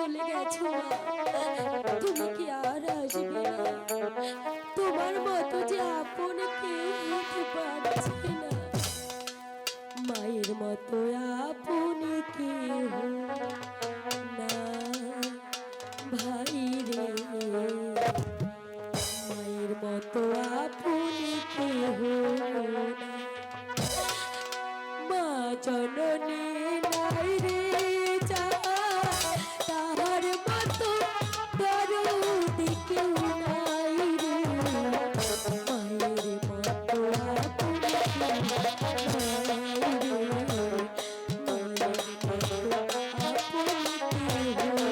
চলে গেছো মা, তুমি কি আর আসবে না? তোমার মতো যে আপন কেউ হতে পারছে না, মায়ের মতো আপন কেউ না ভাই রে, মায়ের মতো আপন কেউ না। মা জননী নাই রে যা, তাহার মতো দরদি কেউ নাই রে, মায়ের মতো আপন কেউ নাই রে, মায়ের মতো আপন কেউ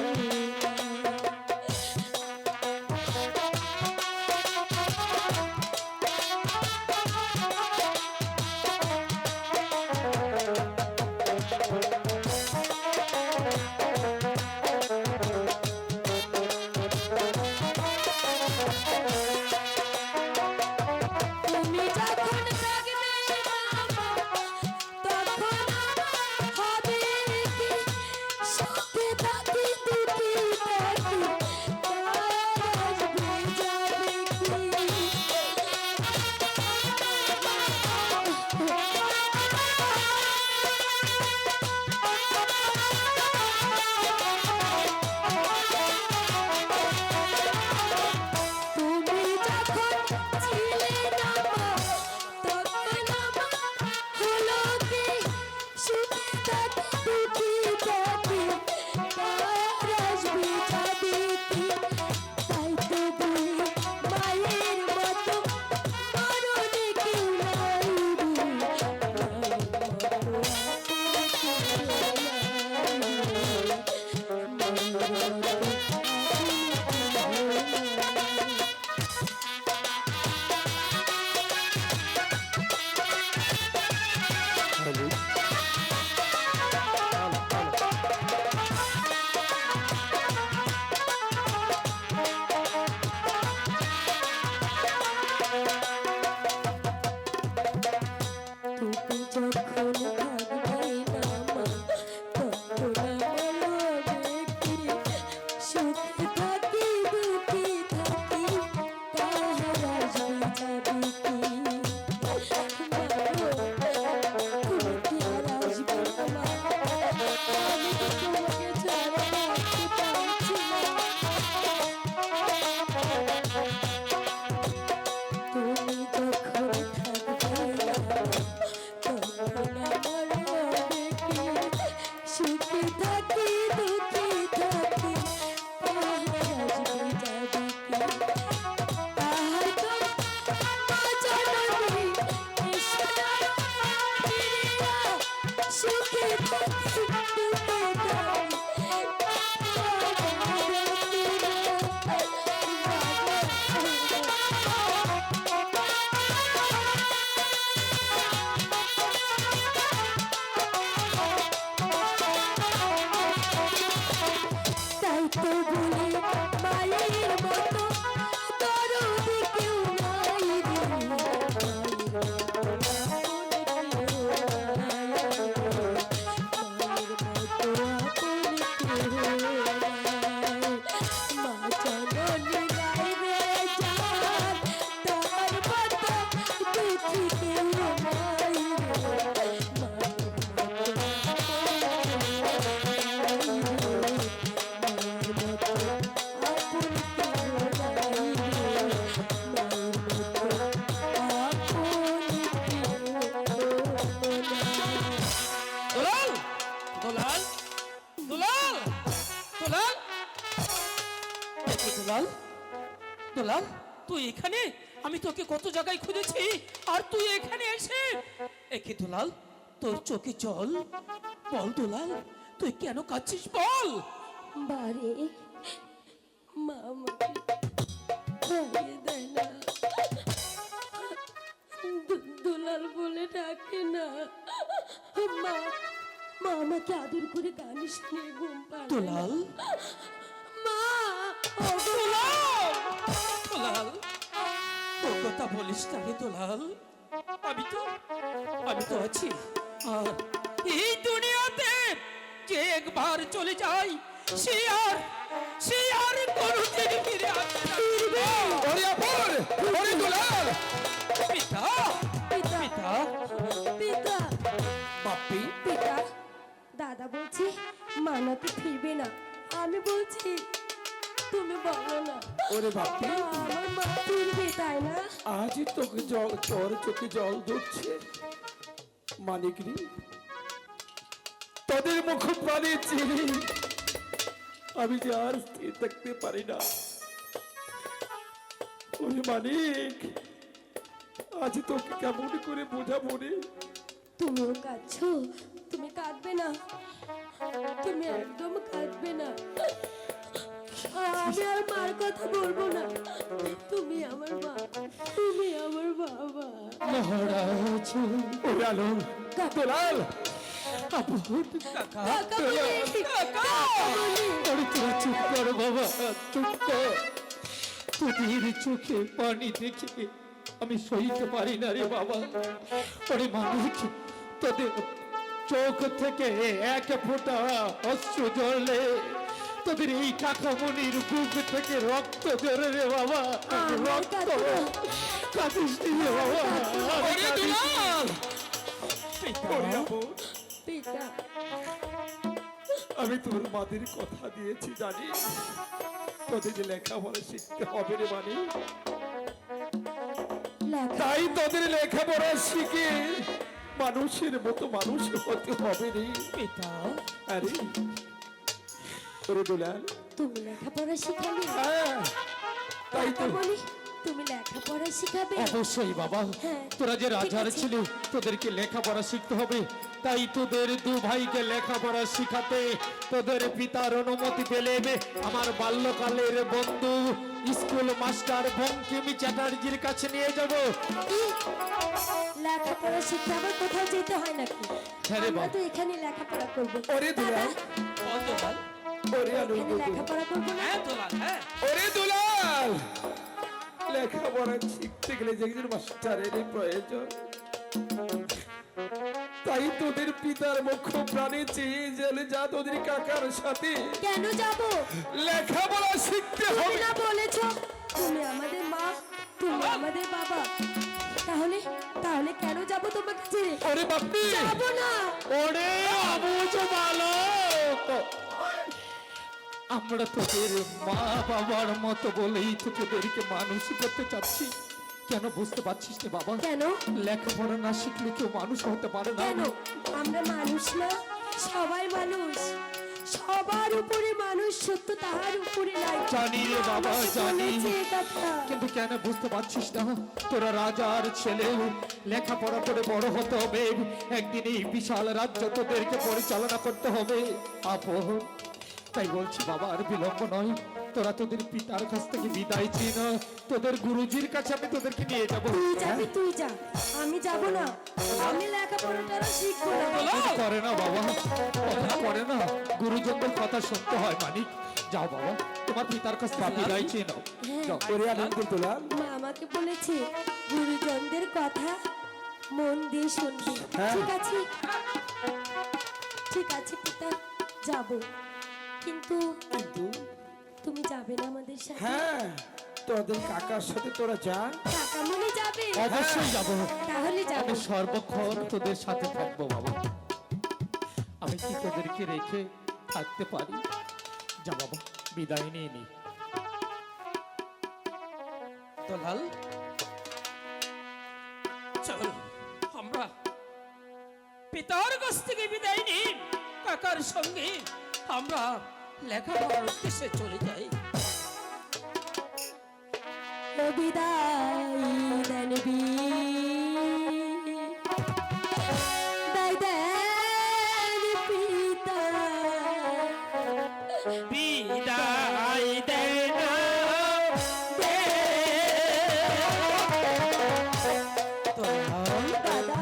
দুলাল, তুই এখানে? আমি তোকে কত জায়গায় খুঁজেছি আর তুই এখানে এসে একে দুলাল, তোর চোখে জল? বল দুলাল, তুই কেন কাঁদছিস বল? বারে মা আমাকে খাইয়ে দেয় না, দুলাল বলে ডাকে না, মা মা আমাকে আদর করে গান শুনিয়ে ঘুম পাড়ায় দুলাল, মা। দুলাল, ও কথা বলিস না রে দুলাল, আমি তো আছি। আর এই দুনিয়াতে যে একবার চলে যায় সে আর কোনোদিন ফিরে আসবে না। ওরে আপন, ওরে দুলাল। পিতা পিতা পিতা পিতা বাপ্পি, পিতা দাদা বলছে মা নাকি ফিরবে না, আমি বলছি তুমি বলো না ওরে বাপ্পি, আমার মা ফিরবে তাই না? আজই তোকে জল, তোর চোখে জল ধরছে। মানিকরি, তোদের মুখ প্রাণে চিনি, আমি যে আর স্থির থাকতে পারি না। ওরে মানিক, আজ তোকে কেমন করে বোঝাবো রে? তুমিও কাঁদছো, তুমি কাঁদবে না, তুমি একদম কাঁদবে না। আমি আর মার কথা বলবো না, তুমি আমার মা, তুমি আমার বাবা। মহারাজ, ওরে আলম, দুলাল, আপন, কাকা কাকামণি, কাকামণি। ওরে তোরা চুপ কর বাবা, চুপ কর। তোদের চোখে পানি দেখে আমি সইতে পারি না রে বাবা। ওরে মানুষ, তোদের চোখ থেকে এক ফোঁটা অশ্রু ঝরলে তোদের এই কাকামণির বুক থেকে রক্ত ঝরে রে বাবা, রক্ত। কাঁদিস নি রে বাবা, ওরে দুলাল। ওরে আপন, পিতা আমি তোর মাদের কথা দিয়েছি জানি, তোদের যে লেখাপড়া শিখতে হবে রে মানে, লেখা তাই তোদের লেখাপড়া শিখে মানুষের মতো মানুষ হতে হবে রে। পিতা আরে ওরে দুলাল, তুমি লেখাপড়া শিখাবে? হ্যাঁ, তাই তো। কাকামণি, তুমি লেখাপড়া শিখাবে? অবশ্যই বাবা, হ্যাঁ, তোরা যে ঠিক রাজার আছে। ছিলি, তোদেরকে লেখাপড়া শিখতে হবে। তাই তোদের দু ভাইকে লেখাপড়া শিখাতে তোদের পিতার অনুমতি পেলে আমার বাল্যকালের বন্ধু স্কুল মাস্টার বঙ্কিম চ্যাটার্জির কাছে নিয়ে যাব। কি? লেখাপড়া শিখতে আবার কোথাও যেতে হয় নাকি? হ্যাঁ রে আমরা বাবা। তো এখানে লেখাপড়া করবো। ওরে দুলাল, বল দুলাল। ওরে এখানে আনন্দ, লেখাপড়া করবো না? হ্যাঁ দুলাল, হ্যাঁ। ওরে দুলাল, লেখাপড়া শিখতে গেলে যে একজন মাস্টারের প্রয়োজন। তাই তোদের পিতার মুখ্য প্রাণে চেয়ে জেলে যা তোদের কাকার সাথে কেন যাবো? লেখাপড়া শিখতে তুমি হবে। না বলেছো তুমি আমাদের মা, তুমি আমাদের বাবা, তাহলে তাহলে কেন যাবো তোমাকে ছেড়ে? ওরে বাপ্পি, যাবো না। ওরে অবুঝ বালক, আমরা তোদের মা বাবার মতো বলেই তো তোদেরকে মানুষ করতে চাচ্ছি। কেন বুঝতে পারছিস না বাবা? কেন লেখাপড়া না শিখলে কেউ মানুষ হতে পারে না। কেন? আমরা মানুষ না, সবাই মানুষ, সবার উপরে মানুষ, সত্য তাহার উপরে নাই। জানি রে বাবা, আমাকে জানি। বলেছে এ কথা। কিন্তু কেন বুঝতে পারছিস না? তোরা রাজার ছেলে, লেখাপড়া করে বড় হতে হবে, একদিন এই বিশাল রাজ্য তোদেরকে পরিচালনা করতে হবে আপন। তাই বলছি বাবা, আর বিলম্ব নয়, তোরা তোদের পিতার কাছ থেকে বিদায় চেয়ে না, তোদের গুরুজির কাছে আমি তোদেরকে নিয়ে যাবো। তুই যাবি, তুই যা, আমি যাব না। আমি লেখাপড়াটা শিখবো না। কথা করে না বাবা, কথা করে না, গুরুজনদের কথা শুনতে হয় মানিক। যাও বাবা, তোমার পিতার কাছ থেকে বিদায় চেয়ে নাও। যাও। মা আমাকে বলেছে গুরুজনদের কথা মন দিয়ে শুনবি। ঠিক আছে, ঠিক আছে পিতা, যাব। কিন্তু কিন্তু তুমি যাবে না আমাদের সাথে? হ্যাঁ, তোদের কাকার সাথে তোরা যা। কাকামণি যাবে? অবশ্যই যাবো। তাহলে যাব। আমি সর্বক্ষণ তোদের সাথে থাকবো বাবা। আমি কি তোদেরকে রেখে থাকতে পারি? যা বাবা, বিদায় নিয়ে নি। দুলাল, চল আমরা পিতার কাছ থেকে বিদায় নিই, কাকার সঙ্গে আমরা লেখাপড়ার উদ্দেশ্যে চলে যাই। ও বিদায় দেন বিদায় দেন পিতা, বিদায় দেন দুলাল। দাদা।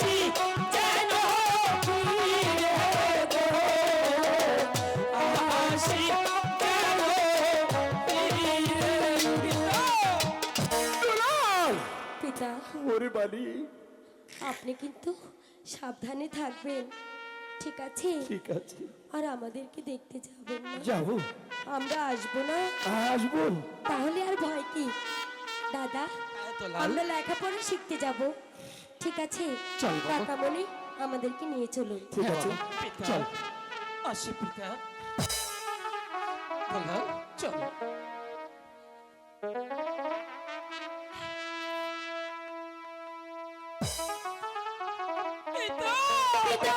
আসি যেন ফিরে গো, আসি যেন ফিরে দুলাল! পিতা, ওরে বালি, আপনি কিন্তু সাবধানে থাকবেন, ঠিক আছে? ঠিক আছে, আর আমাদেরকে দেখতে যাবেন না। যাবো, আমরা আসবো না, আসবো। তাহলে আর ভয় কি? দাদা, দুলাল, আমরা লেখাপড়া শিখতে যাব, ঠিক আছে? চল বাবা। কাকামণি, আমাদেরকে নিয়ে চলুন। ঠিক আছে, পিতা, চল। আসি পিতা। দুলাল, চল। পিতা! পিতা,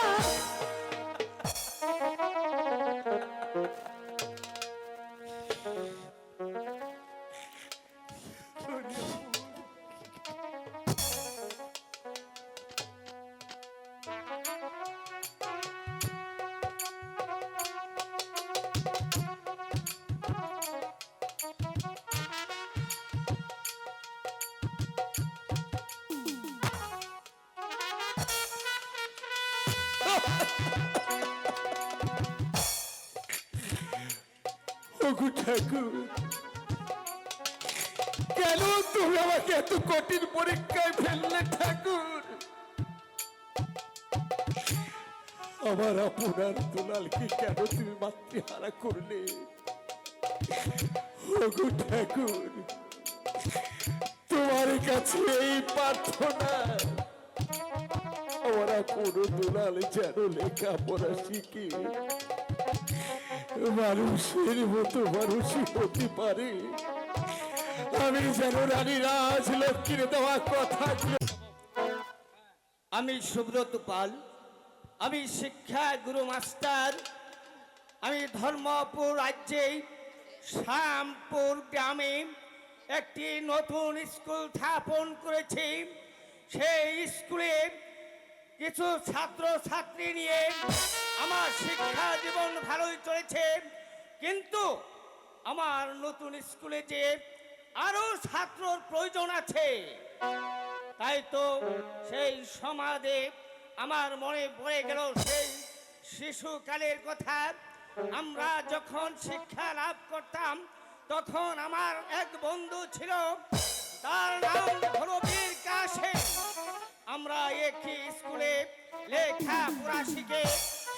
ওগো ঠাকুর, কেন তুমি আমাকে এত কঠিন পরীক্ষায় ফেললে ঠাকুর? আমার আপনার দুলালকে কেন তুমি মাতৃহারা করলে? ওগো ঠাকুর, তোমার কাছে এই প্রার্থনা, আমার আপন দুলাল যেন লেখাপড়া শিখে মানুষের মতো মানুষই হতে পারে। আমি যেন রানী রাজলক্ষ্মীর দেওয়া কথা। আমি সুব্রত পাল, আমি শিক্ষা গুরু মাস্টার। আমি ধর্মপুর রাজ্যে শ্যামপুর গ্রামে একটি নতুন স্কুল স্থাপন করেছি। সেই স্কুলে কিছু ছাত্র ছাত্রী নিয়ে আমার শিক্ষা জীবন ভালোই চলেছে, কিন্তু আমার নতুন স্কুলে যে আরো ছাত্রর প্রয়োজন আছে, তাই তো সেই সমাজে আমার মনে পড়ে গেল সেই শিশুকালের কথা। আমরা যখন শিক্ষা লাভ করতাম তখন আমার এক বন্ধু ছিল, তার নাম হলো বীর কাশেম। আমরা একই স্কুলে লেখাপড়া শিখে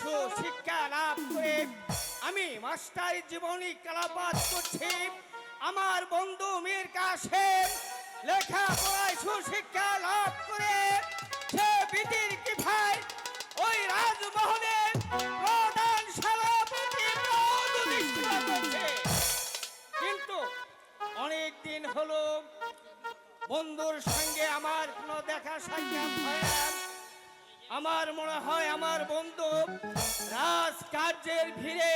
সুশিক্ষা লাভ করে আমি মাস্টারি জীবনী কালাপাত করছি। আমার বন্ধু মীর কাশেম লেখাপড়ায় সুশিক্ষা লাভ করে সে বিধির কি ভাই ওই রাজমহলের প্রধান সভাপতি পদ অধিষ্ঠিত করছে। কিন্তু অনেক দিন হলো বন্ধুর সঙ্গে আমার কোনো দেখা সাক্ষাৎ হয় না। আমার মনে হয় আমার বন্ধু রাজকার্যের ভিড়ে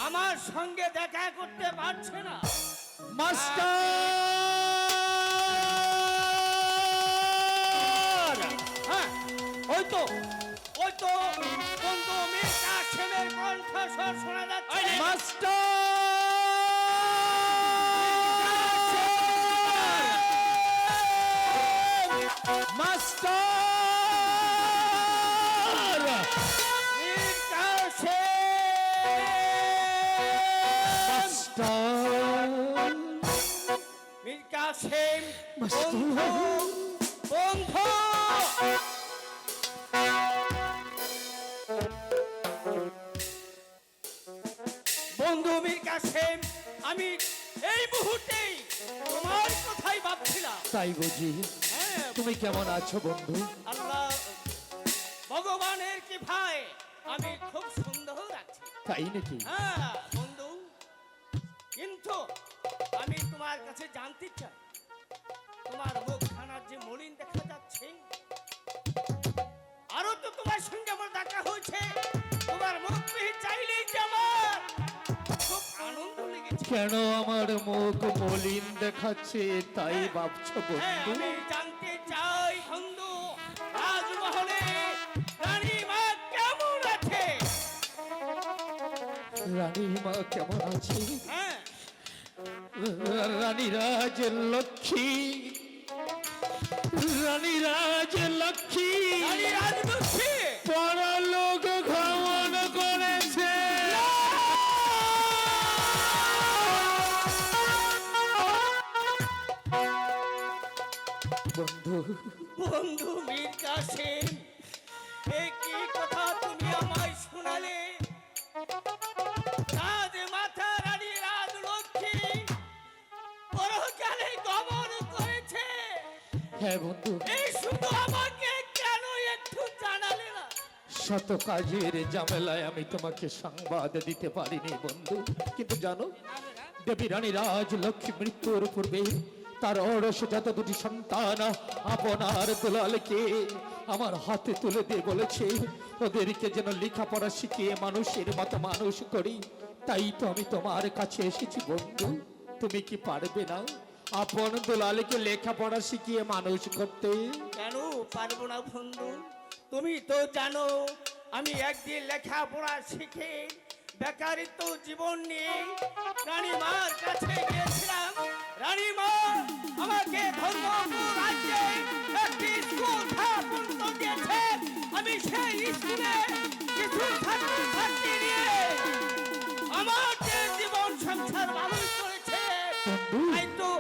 আমার সঙ্গে দেখা করতে পারছে না। মাস্টার! হ্যাঁ, ওই তো বন্ধু মীর কাশেমের কণ্ঠস্বর শোনা যাচ্ছে। মাস্টার! মাস্টার! মীর কাশেম, মীর কাশেম, বন্ধু, বন্ধু। বন্ধু মীর কাশেম, আমি এই মুহূর্তেই তোমার কথাই ভাবছিলাম। তাই বুঝি? হ্যাঁ, তুমি কেমন আছো বন্ধু? আল্লাহ ভগবানের কি ভাই, আমি খুব সুন্দর আছি। তাই নাকি? হ্যাঁ বন্ধু, কিন্তু আমি তোমার কাছে জানতে চাই, তোমার মুখখানার যে মলিন দেখা যাচ্ছে, আরো তো তোমার সঙ্গে আমার দেখা হয়েছে, তোমার মুখ পেয়ে চাইলেই যে আমার খুব আনন্দ লেগেছে। কেন আমার মুখ মলিন দেখাচ্ছে তাই ভাবছো হ্যাঁ, বন্ধু? আমি জানতে চাই বন্ধু, রাজমহলে রানী মা কেমন আছে? রানী মা কেমন আছে? হ্যাঁ, রানী রাজ লক্ষ্মী, রানী রাজ লক্ষ্মী রানী রাজলক্ষ্মী পরলোক গমন করেছে। বন্ধু, বন্ধু মীর কাসেম, এ কি কথা তুমি আমায় শোনালে? রাজ মাতা রানী রাজলক্ষ্মী পরকালে গমন করেছে। হ্যাঁ বন্ধু, এই শুধু আমাকে কেন একটু জানালে না? শত কাজের ঝামেলায় আমি তোমাকে সংবাদ দিতে পারিনি বন্ধু, কিন্তু জানো দেবী রানী রাজলক্ষ্মী মৃত্যুর পূর্বে তার অরসজাত দুটি সন্তান আপনার দুলালকে আমার হাতে তুলে দিয়ে বলেছে ওদেরকে যেন লেখাপড়া শিখিয়ে মানুষের মতো মানুষ করি। তাই তো আমি তোমার কাছে এসেছি বন্ধু। তুমি কি পারবে না আপন দুলালকে লেখাপড়া শিখিয়ে মানুষ করতে? কেন পারবো না বন্ধু? তুমি তো জানো আমি একদিন লেখাপড়া শিখে বেকারিত্ব জীবন নিয়ে রানীমার কাছে গিয়েছিলাম। রানীমা আমাকে ধর্মপুর রাজ্যে একটি স্কুল স্থাপন দিয়েছে। আমি সেই স্কুলে কিছু ছাত্রছাত্রী নিয়ে আমার যে জীবন সংসার মানুষ করেছে। তাই তো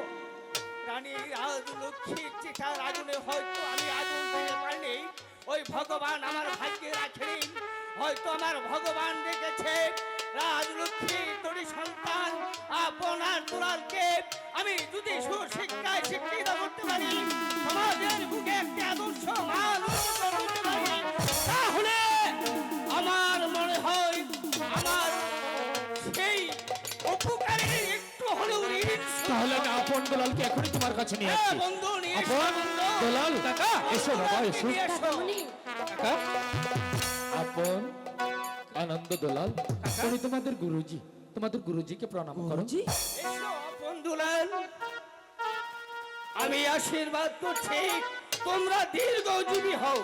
রানী রাজলক্ষ্মীর চিতার আগুনে হয়তো আমি আগুন দিতে পারিনি। ওই ভগবান আমার ভাগ্যে রাখেনি, হয়তো আমার ভগবান দেখেছে রাজলক্ষ্মীর দুটি সন্তান আপনার দুলালকে আমি যদি সুশিক্ষায় শিক্ষিত করতে পারি, সমাজের বুকে একটি আদর্শ মানুষ করতে পারি, তাহলে আমার মনে হয় আমার সেই উপকারে একটু হলেও ঋণ শোধ তাহলে আমি আপন দুলালকে এখনই তোমার কাছে নিয়ে হ্যাঁ, আসছি। বন্ধু নিয়ে এসো, আপন বন্ধু। দুলাল, কাকা এসো বাবা এসো। নিয়ে এসো। কাকামণি, কাকা, আপন আনন্দ দুলাল, উনি তোমাদের গুরুজি, তোমাদের গুরুজিকে প্রণাম করো। জি এসো বন্ধুলাল, আমি আশীর্বাদ করছি তোমরা দীর্ঘজীবী হও।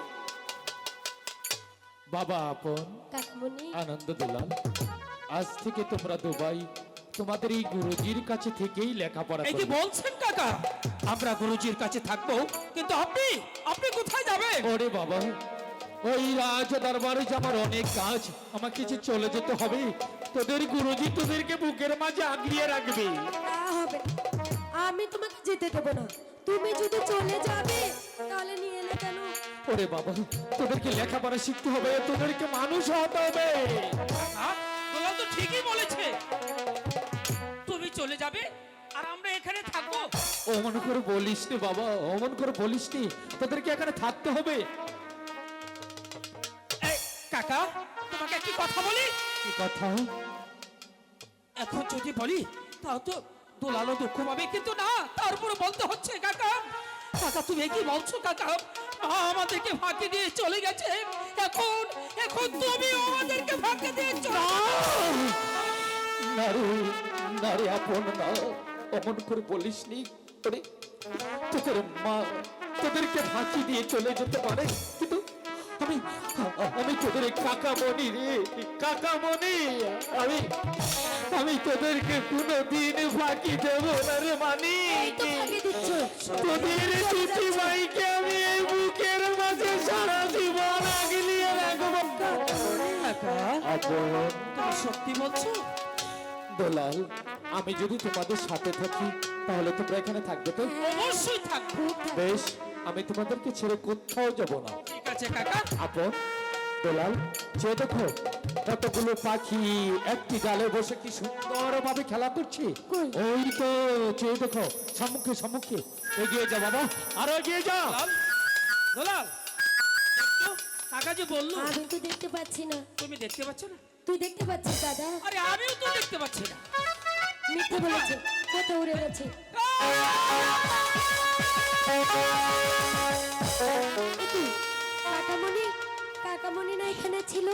বাবা আপন কাকামণি, আনন্দ দুলাল, আজ থেকে তোমরা দুবাই তোমাদের এই গুরুজির কাছে থেকেই লেখাপড়া এই কি করবে। বলছেন কাকা? আমরা গুরুজির কাছে থাকবো, কিন্তু আপনি আপনি কোথায় যাবেন? ওরে বাবা, ওই রাজ দরবারে যে আমার অনেক কাজ, আমাকে যে চলে যেতে হবে। তোদের গুরুজি তোদেরকে বুকের মাঝে আগলিয়ে রাখবে। তা হবে না। আমি তোমাকে যেতে দেবো না। তুমি যদি চলে যাবে তাহলে নিয়ে এলে কেন? ওরে বাবা, তোদেরকে লেখাপড়া শিখতে হবে, তোদেরকে মানুষ হতে হবে। কাকা, দোলাল তো ঠিকই বলেছে। তুমি চলে যাবে আর আমরা এখানে থাকবো। অমন করে বলিস নি বাবা, অমন করে বলিস নি, তোদেরকে এখানে থাকতে হবে। এই কাকা, তোমাকে একটি কথা বলি। কি কথা? এখন যদি বলি তাও তো দোলালও দুঃখ পাবে, কিন্তু না, তারপরে বলতে হচ্ছে। কাকা কাকা, তুমি কি বলছো কাকা? মা আমাদেরকে ফাঁকি দিয়ে চলে গেছে, এখন এখন তুমি আমাদেরকে ফাঁকি দিয়ে চলে নারে নারে আপন না, অমন করে বলিস নি। ওরে, তোদের মা তোদেরকে ফাঁকি দিয়ে চলে যেতে পারে, কিন্তু আমি আমি তোদের কাকামণি রে, কাকামণি। আমি আমি তোদেরকে কোনোদিন ফাঁকি দেব না রে মানি। এই তো ফাঁকি দিচ্ছ। তোদের দুটি ভাইকে আমি এই বুকের মাঝে সারা জীবন আগলিয়ে রাখবো। কাকা, আপন তুমি সত্যি বলছো? দোলাল, আমি যদি তোমাদের সাথে থাকি তাহলে তোমরা এখানে থাকবে তো? অবশ্যই থাকবো। বেশ, আমি তোমাদেরকে ছেড়ে কোথাও যাব না। ঠিক আছে কাকা। আপন দোলাল, যে দেখো কতগুলো পাখি একটি ডালে বসে কি সুন্দর ভাবে খেলা করছে। কই? ওই তো, যে দেখো সম্মুখে সম্মুখে। এগিয়ে যা বাবা, আরো এগিয়ে যা। দোলাল, দোলাল, দেখছো? কাকা যে বললো, আমি তো দেখতে পাচ্ছি না। তুমি দেখতে পাচ্ছ না? তুই দেখতে পাচ্ছিস দাদা? আরে আমিও তো দেখতে পাচ্ছি না। মিথ্যে বলেছে, কোথা উড়ে গেছে। এ কি? কাকামণি, কাকামণি না এখানে ছিল?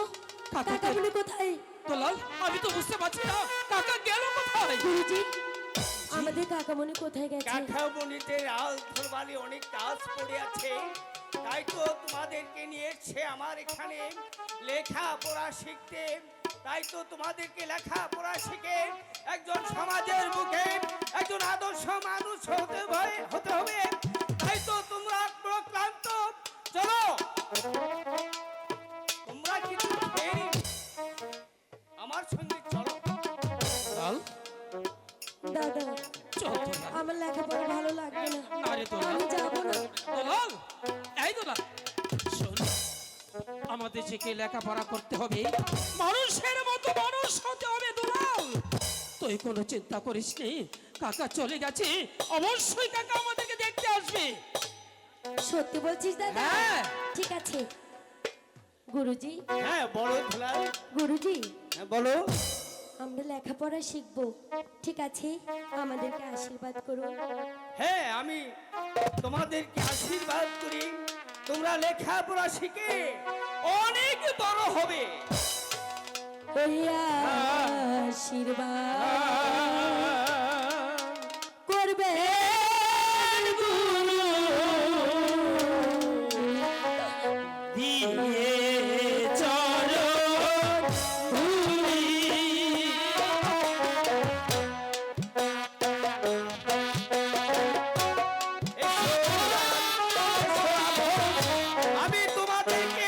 কাকা- কাকামণি কোথায়? দোলাল, আমি তো বুঝতে পারছি না কাকা গেল কোথায়। গুরুজি, আমাদের কাকামণি কোথায় গেছে? কাঠামোনিতে রাজ ধরবালি অনেক কাজ পড়ে আছে, তাই তো তোমাদেরকে নিয়ে এসছে আমার এখানে লেখাপড়া শিখতে। তাই তো তোমাদেরকে লেখাপড়া শিখে একজন সমাজের বুকে একজন আদর্শ মানুষ হতে হবে। তাই তো তোমরা ক্লান্ত, চলো তোমরা কিছু খেয়ে নিন। আমার সঙ্গে চলো। দুলাল দাদা চল দুলাল। আমার লেখাপড়া ভালো লাগবে না, না রে দুলাল। আমি যাবো না। দুলাল, এই দুলাল, শোন, আমাদের যে লেখাপড়া করতে হবে, মানুষের মতো মানুষ হতে হবে দুলাল। তুই কোনো চিন্তা করিস নি, কাকা চলে গেছে, অবশ্যই কাকা আমাদেরকে দেখতে আসবে। সত্যি বলছিস দাদা? হ্যাঁ। ঠিক আছে গুরুজি। হ্যাঁ বলো দুলাল। গুরুজি হ্যাঁ বলো। আমরা লেখাপড়া শিখবো, ঠিক আছে? আমাদেরকে আশীর্বাদ করুন। হ্যাঁ আমি তোমাদেরকে আশীর্বাদ করি, তোমরা লেখাপড়া শিখে অনেক বড় হবে। ওই আশীর্বাদ করবে আমি তোমাদেরকে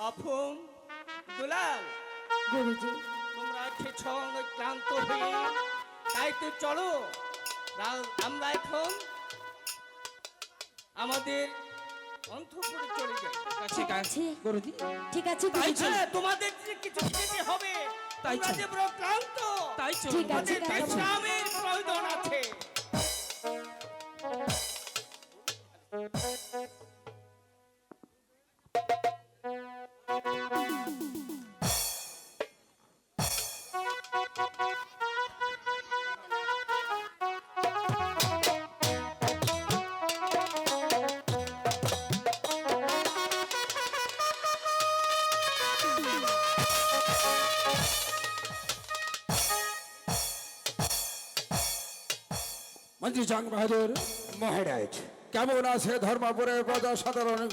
আপন দুলাল, গুরুজি তোমরা খেছ অনেক ক্লান্ত হয়ে, তাই তো চলো আমরা এখন আমাদের অন্তঃপুরে চলে যাই। ঠিক আছে গুরুজি, ঠিক আছে তাই গুরুজি। হ্যাঁ, তোমাদের যে কিছু খেতে হবে, তাই তোমরা চলো। যে বড় ক্লান্ত, তাই চল। ঠিক আছে, আমাদের তাই চলো। বিশ্রামের প্রয়োজন আছে। মন্ত্রী জং বাহাদুর মহারাজ, কেমন আছে ধর্মপুরের প্রজা সাধারণ?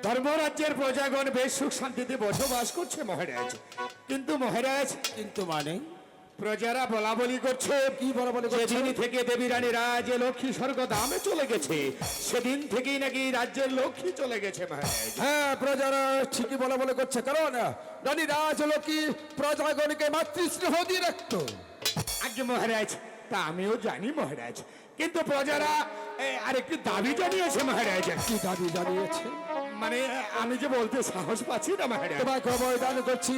ধর্মরাজ্যের প্রজাগণ বেশ সুখ শান্তিতে বসবাস করছে মহারাজ, কিন্তু মহারাজ কিন্তু মানে প্রজারা বলা বলি করছে, কি বলাবলি করছে? যেদিন থেকে দেবী রানী রাজ লক্ষ্মী স্বর্গ দামে চলে গেছে, সেদিন থেকেই নাকি রাজ্যের লক্ষ্মী চলে গেছে মহারাজ। হ্যাঁ, প্রজারা ঠিকই বলে করছে, কারণ রানী রাজলক্ষ্মী প্রজাগণকে মাতৃস্নেহ দিয়ে রাখতো। আগে মহারাজ, তা আমিও জানি মহারাজ, কিন্তু প্রজারা আরেকটি দাবি জানিয়েছে মহারাজ। কি দাবি জানিয়েছে? মানে আমি যে বলতে সাহস পাচ্ছি না মহারাজ। তোমাকে অবদান করছি,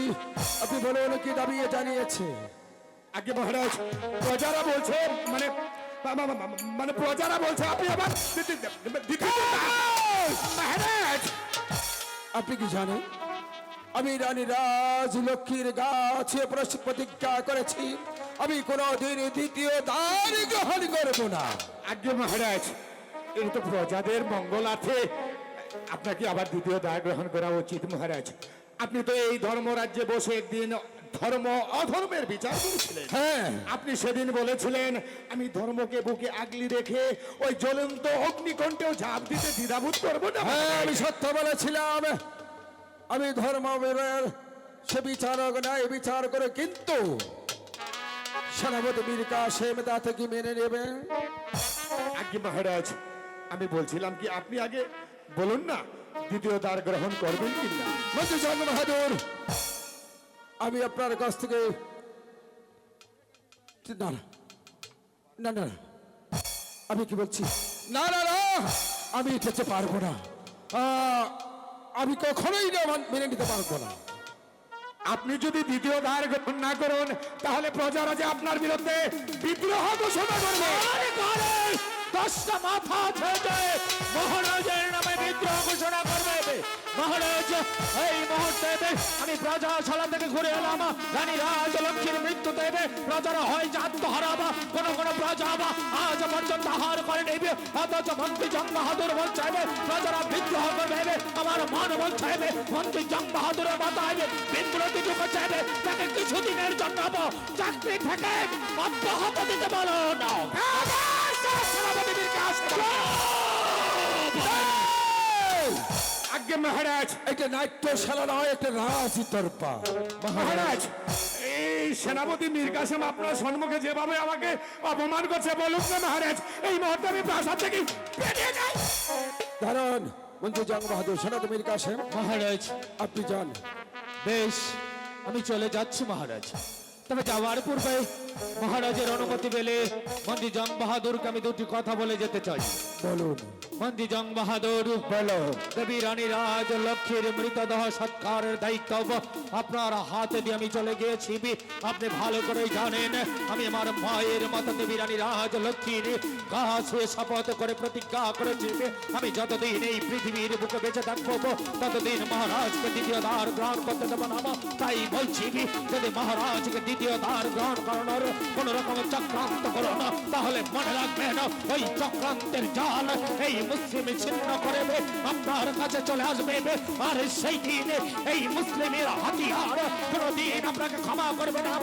আপনি বলুন কি দাবি জানিয়েছে? আগে মহারাজ, প্রজারা বলছে মানে মানে প্রজারা বলছে আপনি আবার মহারাজ। আপনি কি জানেন আমি রানী রাজলক্ষ্মীর গাছে প্রতিজ্ঞা করেছি আমি কোনদিন দ্বিতীয় দান গ্রহণ করব না। আজ্ঞে মহারাজ, এই তো প্রজাদের মঙ্গলার্থে আপনাকে আবার দ্বিতীয় দায় গ্রহণ করা উচিত মহারাজ। আপনি তো এই ধর্মরাজ্যে বসে একদিন ধর্ম অধর্মের বিচার করেছিলেন। হ্যাঁ, আপনি সেদিন বলেছিলেন আমি ধর্মকে বুকে আগলি রেখে ওই জ্বলন্ত অগ্নিকণ্ঠেও ঝাঁপ দিতে দ্বিধাবোধ করবো না। হ্যাঁ, আমি সত্য বলেছিলাম। আমি ধর্মবীরের সে বিচারক নাই, বিচার করে কিন্তু সেনাপতি মীর কাসেম তা থেকে মেনে নেবেন। আজ্ঞে মহারাজ, আমি বলছিলাম কি আপনি আগে বলুন না দ্বিতীয় দ্বার গ্রহণ করবেন কিনা। মন্ত্রী জঙ্গ বাহাদুর, আমি আপনার কাছ থেকে না না না না, আমি কি বলছি, না না না, আমি যেতে পারবো না। আমি কখনোই না মেনে নিতে পারবো না। আপনি যদি দ্বিতীয় দ্বার গ্রহণ না করুন তাহলে প্রজারা যে আপনার বিরুদ্ধে বিদ্রোহ ঘোষণা করবে। 10টা মাথা ছেড়ে মহারাজের নামে বিদ্রোহ ঘোষণা করবে। মহারাজ, এই মুহূর্তে আমি প্রজাশালা থেকে ঘুরে এলাম। রানী রাজলক্ষ্মীর মৃত্যুতে প্রজারা হয় যে আত্মহারাবা, কোন কোন প্রজা আজ পর্যন্ত আহার করে নেবে, অথচ মন্ত্রী জং বাহাদুর বলছে প্রজারা বিদ্রোহ করবে। আমার মন বলছে মন্ত্রী জং বাহাদুরের মাথায় বিদ্রোহী যুগ চাইবে, তাকে কিছুদিনের জন্য চাকরি থেকে অব্যাহতি দিতে বলো না। আজ্ঞে মহারাজ, এটা নাট্যশালা নয়, একটা রাজদরবার। মহারাজ, এই সেনাপতি মীর কাসেম আপনার সম্মুখে যেভাবে আমাকে অপমান করছে বলুন না মহারাজ, এই মুহূর্তে আমি প্রাসাদ থেকে বেরিয়ে যাই। দাঁড়ান মন্ত্রী জং বাহাদুর, সেনাপতি মীর কাসেম, মহারাজ, আপনি যান। বেশ, আমি চলে যাচ্ছি মহারাজ। তবে যাওয়ার পূর্বে মহারাজের অনুমতি পেলে মন্ত্রী জং বাহাদুরকে আমি দুটি কথা বলে যেতে চাই। বলুন। মন্ত্রী জং বাহাদুর, বলো। দেবী রানী রাজ লক্ষ্মীর মৃতদেহ সৎকারের দায়িত্ব আপনার হাতে দিয়ে আমি চলে গিয়েছি। আপনি ভালো করে জানেন আমি আমার মায়ের মতো দেবী রানী রাজ লক্ষ্মীর কাছে শপথ করে প্রতিজ্ঞা করেছি আমি যতদিন এই পৃথিবীর বুকে বেঁচে থাকবো ততদিন মহারাজকে দ্বিতীয় দ্বার গ্রহণ করতে দেব না। তাই বলছি যদি মহারাজকে দ্বিতীয় দ্বার গ্রহণ করানোর কোন রকম চক্রান্ত করো না, তাহলে মনে রাখবেন ওই চক্রান্তের জাল এই মুসলিম ছিন্ন করে আপনার কাছে চলে আসবে। আর সেই দিন এই মুসলিমের হাতিয়ার কোনদিন আপনাকে ক্ষমা করবে না।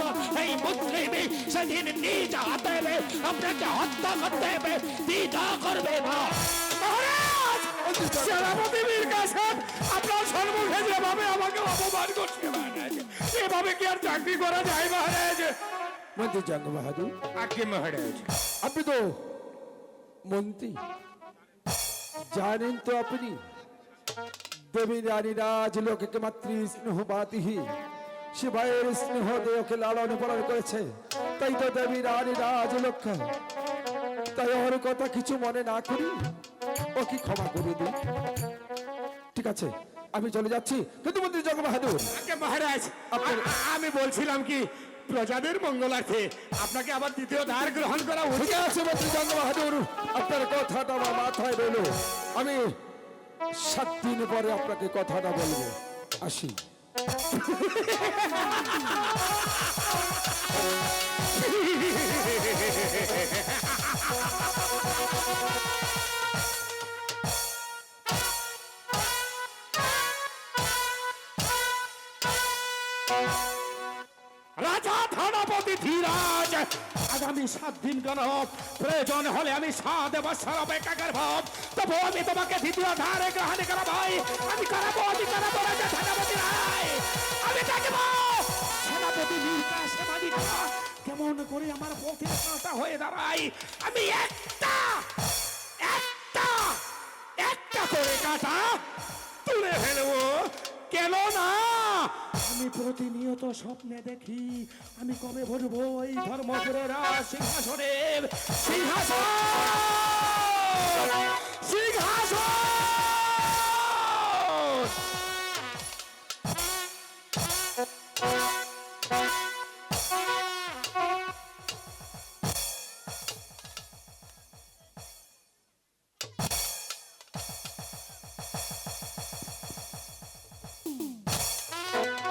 এই মুসলিম সেদিন নিজ হাতে আপনাকে হত্যা করতে দ্বিধা করবে না। সেনাপতি মীর কাসেম আপনার সম্মুখে যেভাবে আমাকে অপমান করছে মহারাজ, এভাবে কি আর চাকরি করা যায় মহারাজ? মন্ত্রী জং বাহাদুর, আজ্ঞে মহারাজ, আপনি তো মন্ত্রী, জানেন তো আপনি দেবী রানী রাজ লোককে মাতৃ স্নেহবাতিহী সে ভাইয়ের স্নেহ দেহকে লালন পালন করেছে। তাই তো দেবী রানী রাজ লক্ষ্য, তাই ওর কথা কিছু মনে না করি ও কি ক্ষমা করে দিই। ঠিক আছে, আমি চলে যাচ্ছি। কিন্তু মন্ত্রী জং বাহাদুর, আজ্ঞে মহারাজ, আমি বলছিলাম কি প্রজাদের মঙ্গলার্থে আপনাকে আবার দ্বিতীয় দ্বার গ্রহণ করা ঠিক উচিত। আছে মন্ত্রী জং বাহাদুর, আপনার কথাটা আমার মাথায় রইল। আমি 7 দিন পরে আপনাকে কথাটা বলবো। আসি। রাজা ধনপতি ধীরাজ, আগামী 7 দিন কেন প্রয়োজন হলে আমি 7 বছর অপেক্ষা করব, তবু আমি তোমাকে দ্বিতীয় ধারে গ্রহণ করাবো। আমি করাবো, আমি করাবো রাজা ধনপতি রায়, আমি দেখব সেনাপতি মীর কাসেম আলী খাঁ কেমন করে আমার পথে কাঁটা হয়ে দাঁড়ায়। আমি একটা একটা একটা করে কাঁটা তুলে ফেলবো। কেন না, আমি প্রতিনিয়ত স্বপ্নে দেখি আমি কবে বসবো এই ধর্মপুরের সিংহাসনের সিংহাসন সিংহাসন।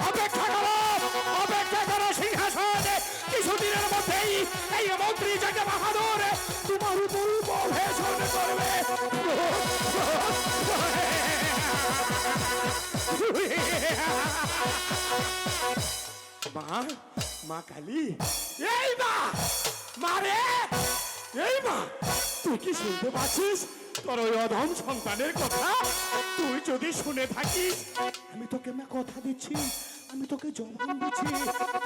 অপেক্ষা করো সিংহাসন, কিছুদিনের মধ্যেই এই মন্ত্রী জং বাহাদুর তোমার উপর উপবেশন করবে। মা, মা কালী, এই মা, মা রে, এই মা, তুই কি শুনতে পাচ্ছিস? তোর ওই অধম সন্তানের কথা তুই যদি শুনে থাকিস, আমি তোকে কথা দিচ্ছি, আমি তোকে জবান দিচ্ছি,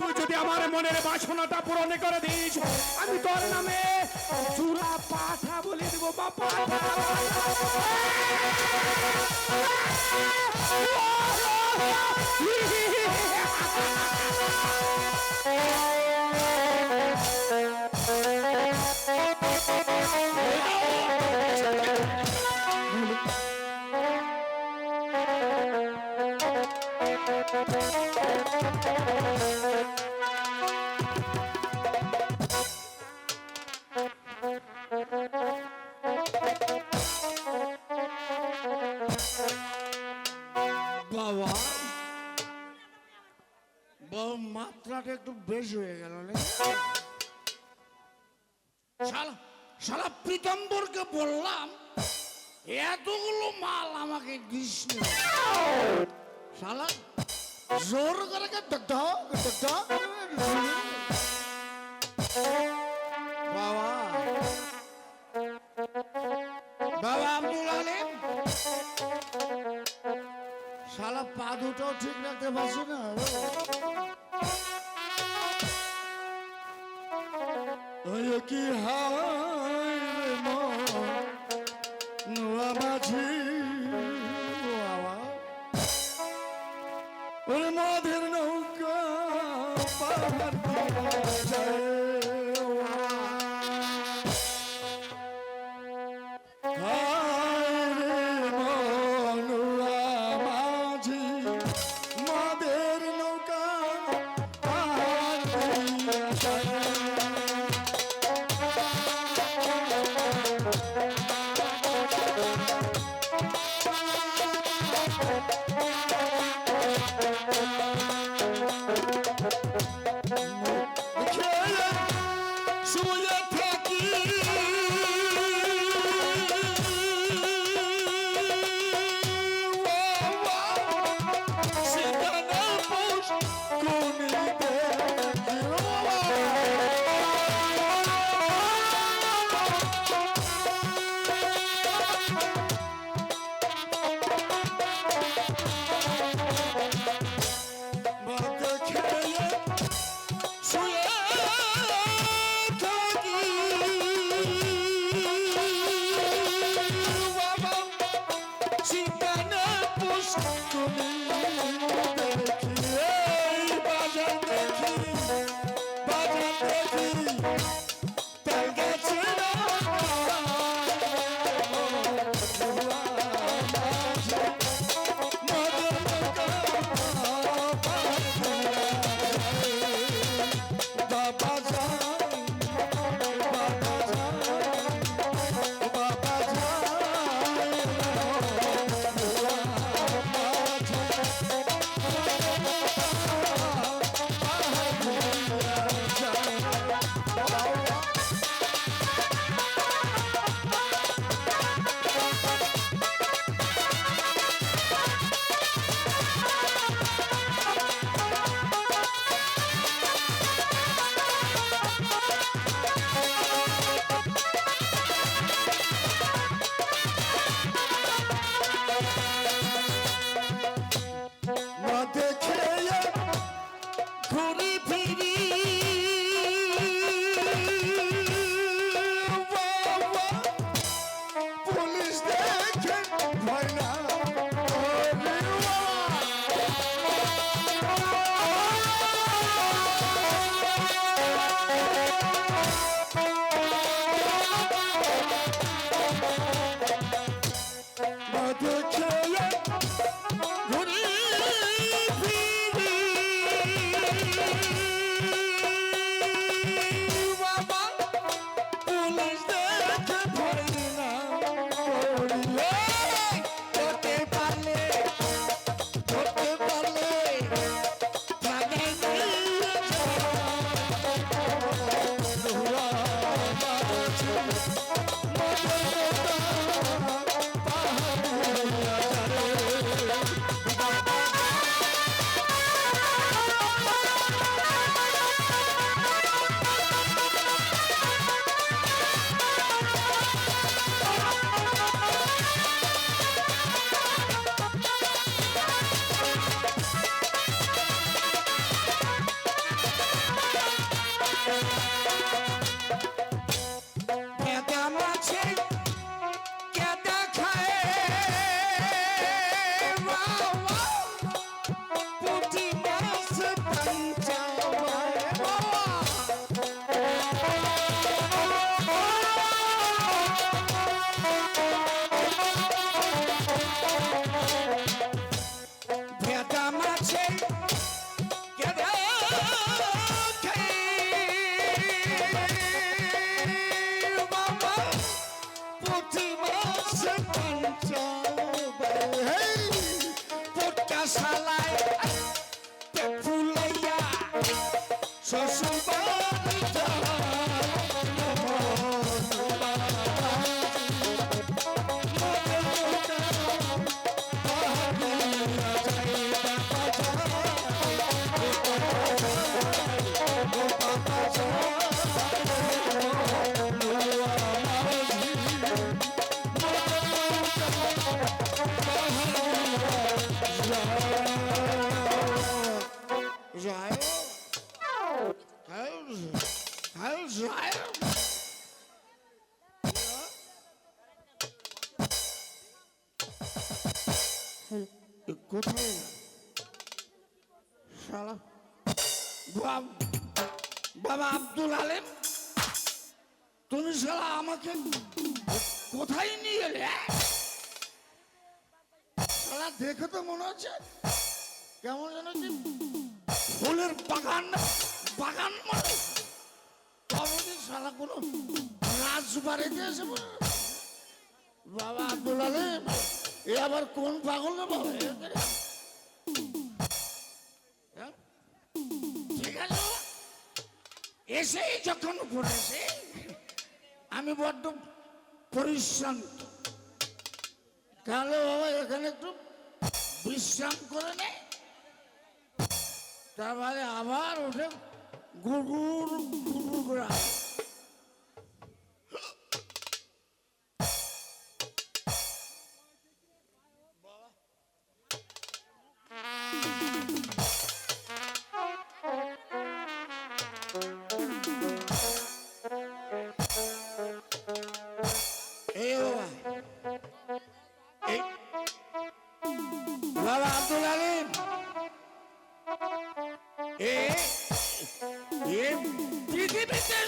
তুই যদি আমার মনের বাসনাটা পূরণ করে দিস, আমি তোর নামে চূড়া পাঠা বলে দেব। বা পাঠা বাবা, মাত্রাটা একটু বেশি হয়ে গেল না? শালা পীতাম্বরকে বললাম এতগুলো মাল আমাকে দিস না। শালা জোর করে বাবা, বাবা আব্দুল আলিম, শালা পা দুটো ঠিক রাখতে পারছি না। কি হায় নোয়া মাঝি ওর মধের নৌকা পাহাড় যায়। শ্বশুর বাড়ি যাই কোথায় শালা বাবা আব্দুল আলেম, তুমি শালা আমাকে কোথায় নিয়ে এলে? শালা দেখে তো মনে হচ্ছে কেমন যেন কি ফুলের বাগান বাগান মানে তবে শালা কোনো রাজবাড়িতে এসে বলে বাবা আব্দুল আলেম এ আবার কোন পাগল না বাবা? হ্যাঁ? ঠিক আছে এসেই যখন পড়েছে আমি বড্ড পরিশ্রান্ত, তাহলে বাবা এখানে একটু বিশ্রাম করে নে, তারপরে আবার উঠে গুড়গুড় গুড়গুড় করে আসে। এই বাবা, এই বাবা আব্দুল আলিম, পৃথিবীতে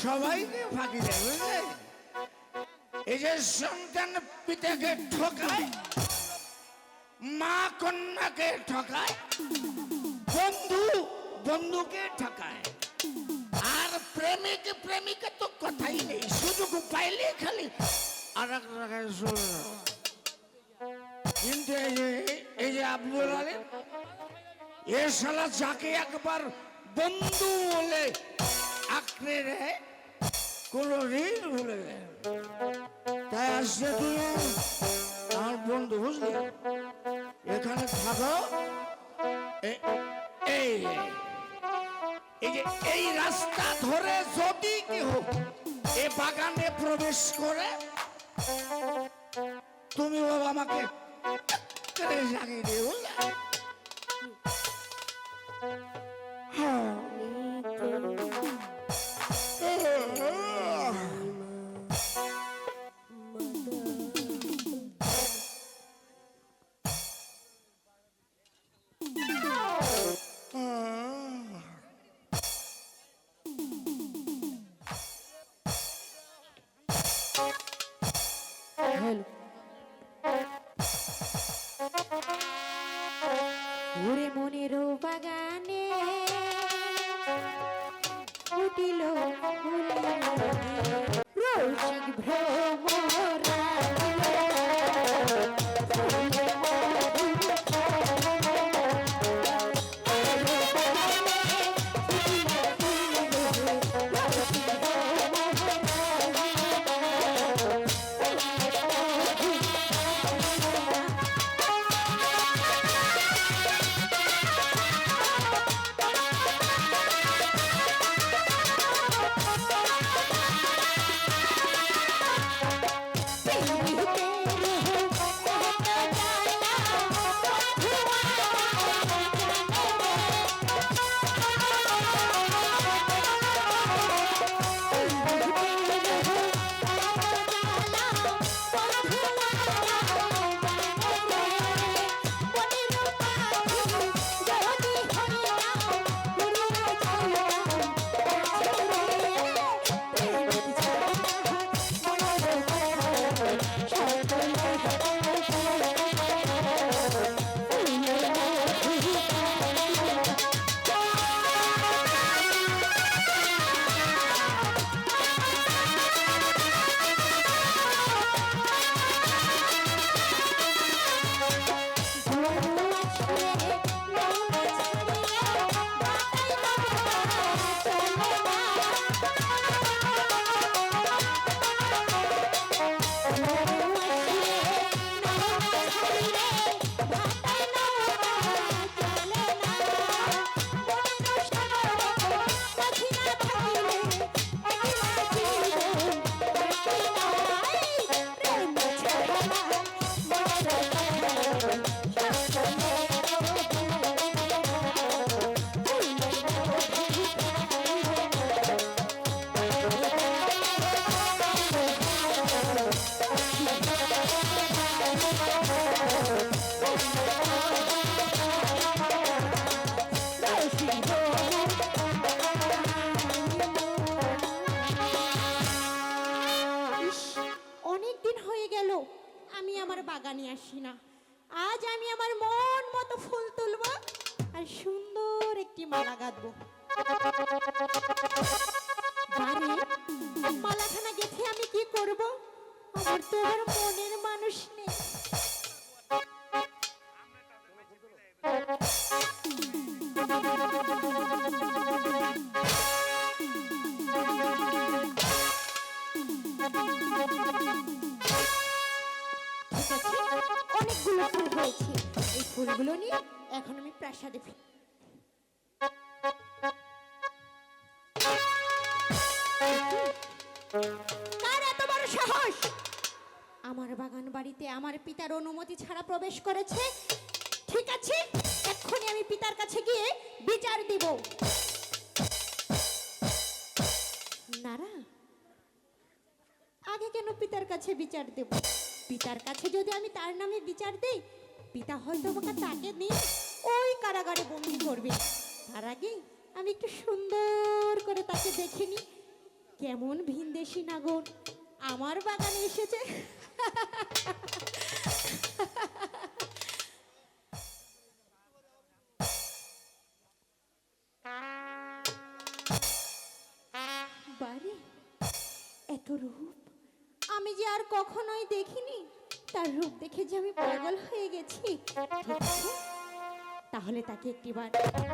সবাইকে ফাঁকি দেয় বুঝলে? এই যে সন্তান পিতাকে ঠকায়, মা কন্যাকে ঠকায়, বন্ধু বন্ধুকে ঠকায়, আর প্রেমিক প্রেমিকা তো কথাই নেই, সুযোগ পাইলে খালি আর এক জায়গায় চলে যাওয়া। কিন্তু এই যে আব্দুল আলিম এ শালা যাকে একবার বন্ধু বলে আঁকড়ে নেয় কোন ঋণ ভুলে যায়, তাই আসছে তুই আমার বন্ধু বুঝলি, এখানে থাকো। এই যে এই রাস্তা ধরে যদি কেউ এ বাগানে প্রবেশ করে তুমি বাবা আমাকে জাগিয়ে দিয়ে বুঝলে? হ্যালো নিয়ে আসি না। আজ আমি আমার মন মতো ফুল তুলবো আর সুন্দর একটি মালা গাঁথবো। বাড়ি মালাখানা গেথে আমি কি করব? আমার তো আর মনের মানুষ নেই। ঠিক আছে, অনেকগুলো ফুল হয়েছে। এই ফুলগুলো নিয়ে এখন আমি প্রাসাদে ফিরি। কার এত বড় সাহস আমার বাগান বাড়িতে আমার পিতার অনুমতি ছাড়া প্রবেশ করেছে? ঠিক আছে, এক্ষুনি আমি পিতার কাছে গিয়ে বিচার দিব। নারা, আগে কেন পিতার কাছে বিচার দেব? পিতার কাছে যদি আমি তার নামে বিচার দেই, পিতা হয়তো আমাকে তাকে নিয়ে ওই কারাগারে বন্দি করবে। তার আগে আমি একটু সুন্দর করে তাকে দেখে নি, কেমন ভিনদেশি নাগর আমার বাগানে এসেছে। বারে এত রূপ আমি যে আর কখনোই দেখিনি। তার রূপ দেখে যে আমি পাগল হয়ে গেছি। ঠিক আছে, তাহলে তাকে একটিবার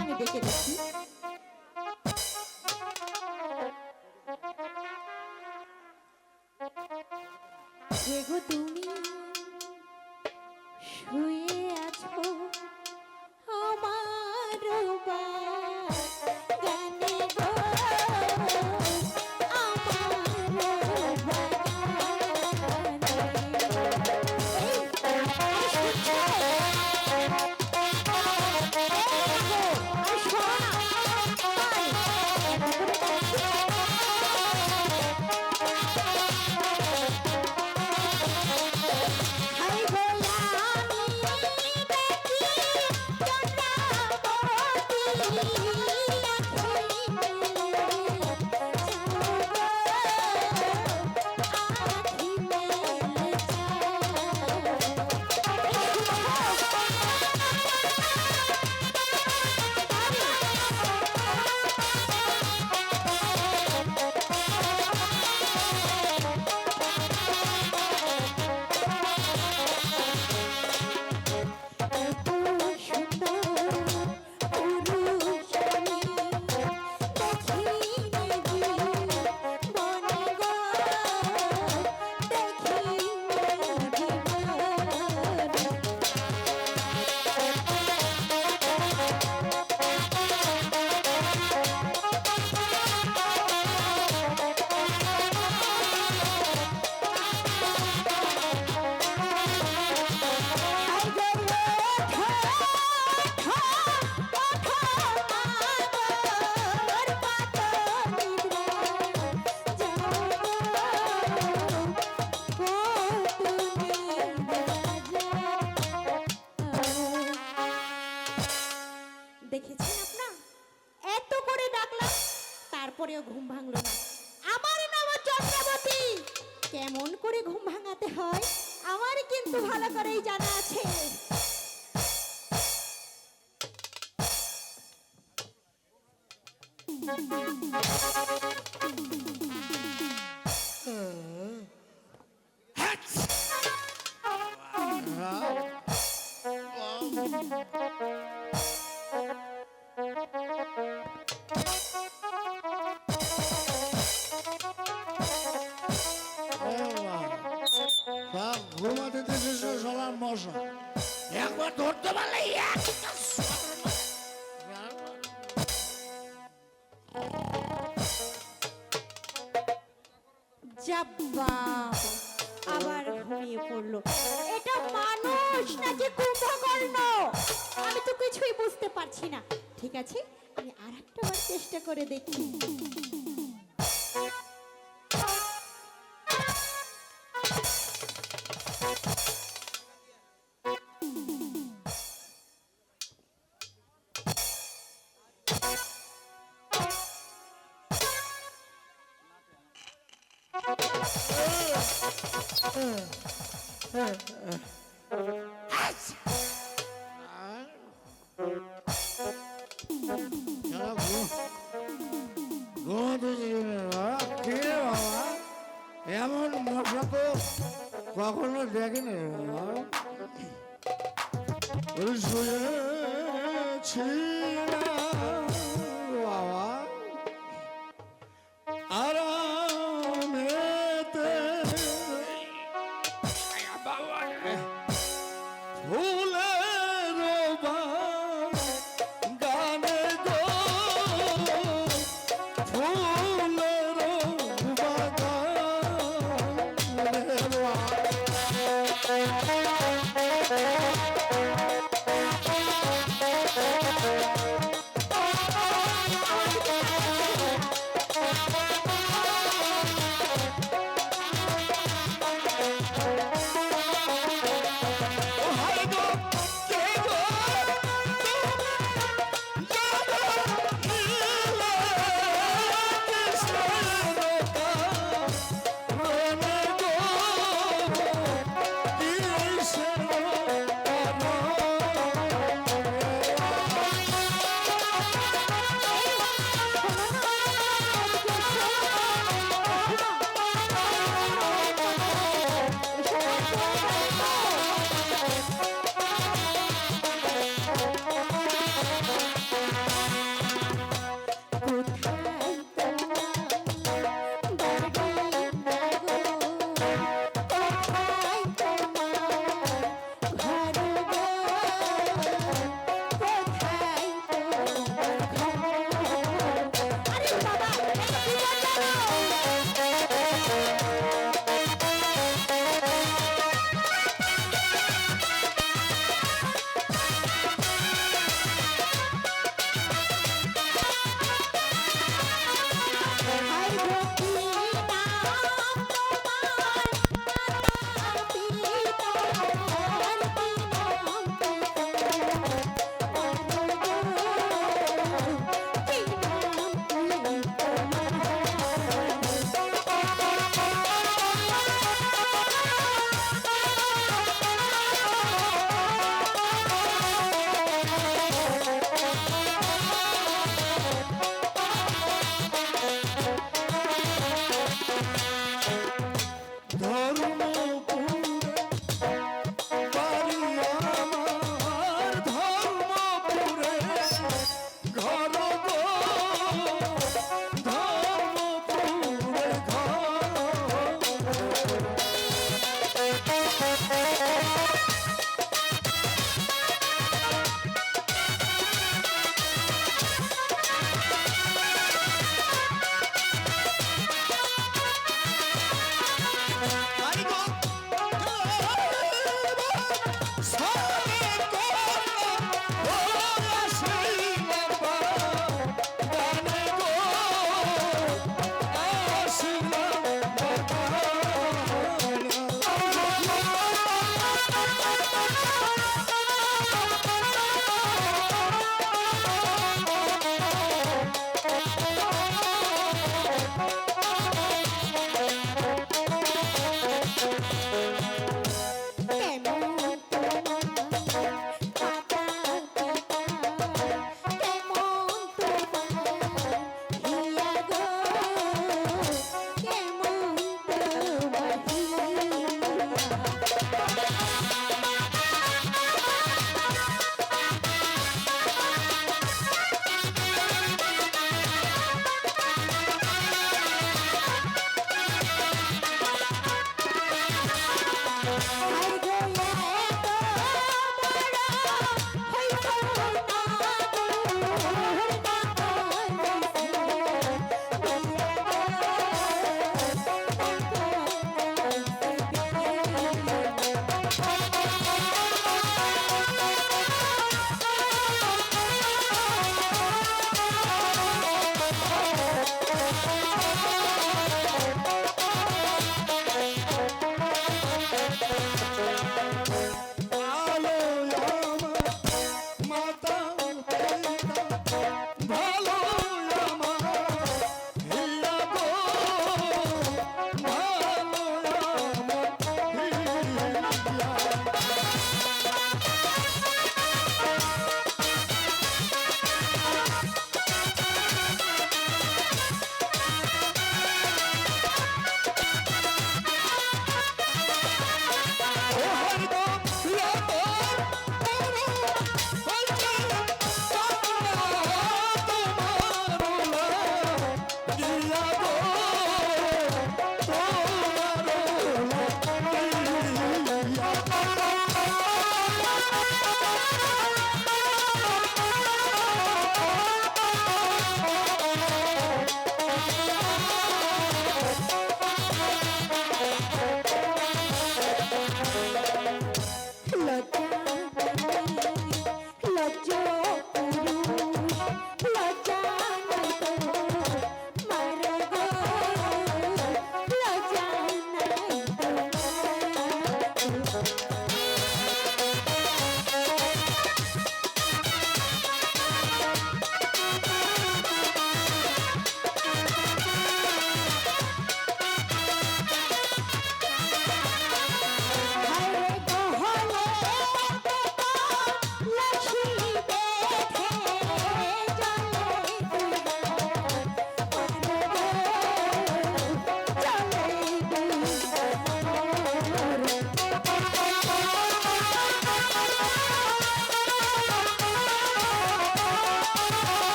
আমি দেখে দেখি। কে গো তুমি শুয়ে আছো আমার বাগানে গো, আমার বাগানে। এই, শুনছো? এই শোনো না, তাই, হাই গো আমি দেখি দেখেছেন আপনার, এত করে ডাকলাম তারপরেও ঘুম ভাঙলো না। আমার নাম চন্দ্রাবতী, কেমন করে ঘুম ভাঙাতে হয় আমার কিন্তু ভালো করেই জানা আছে। সব ঘুমাতে দেশে সবার মশা একবার ধরতে পারলে যাব্বা, আবার ঘুমিয়ে পড়লো। এটা মানুষ নাকি কুম্ভকর্ণ আমি তো কিছুই বুঝতে পারছি না। ঠিক আছে, আমি আর একটা বার চেষ্টা করে দেখি। না বাবা আরামেতে ফুলের গানে গো ফুলের বাগানে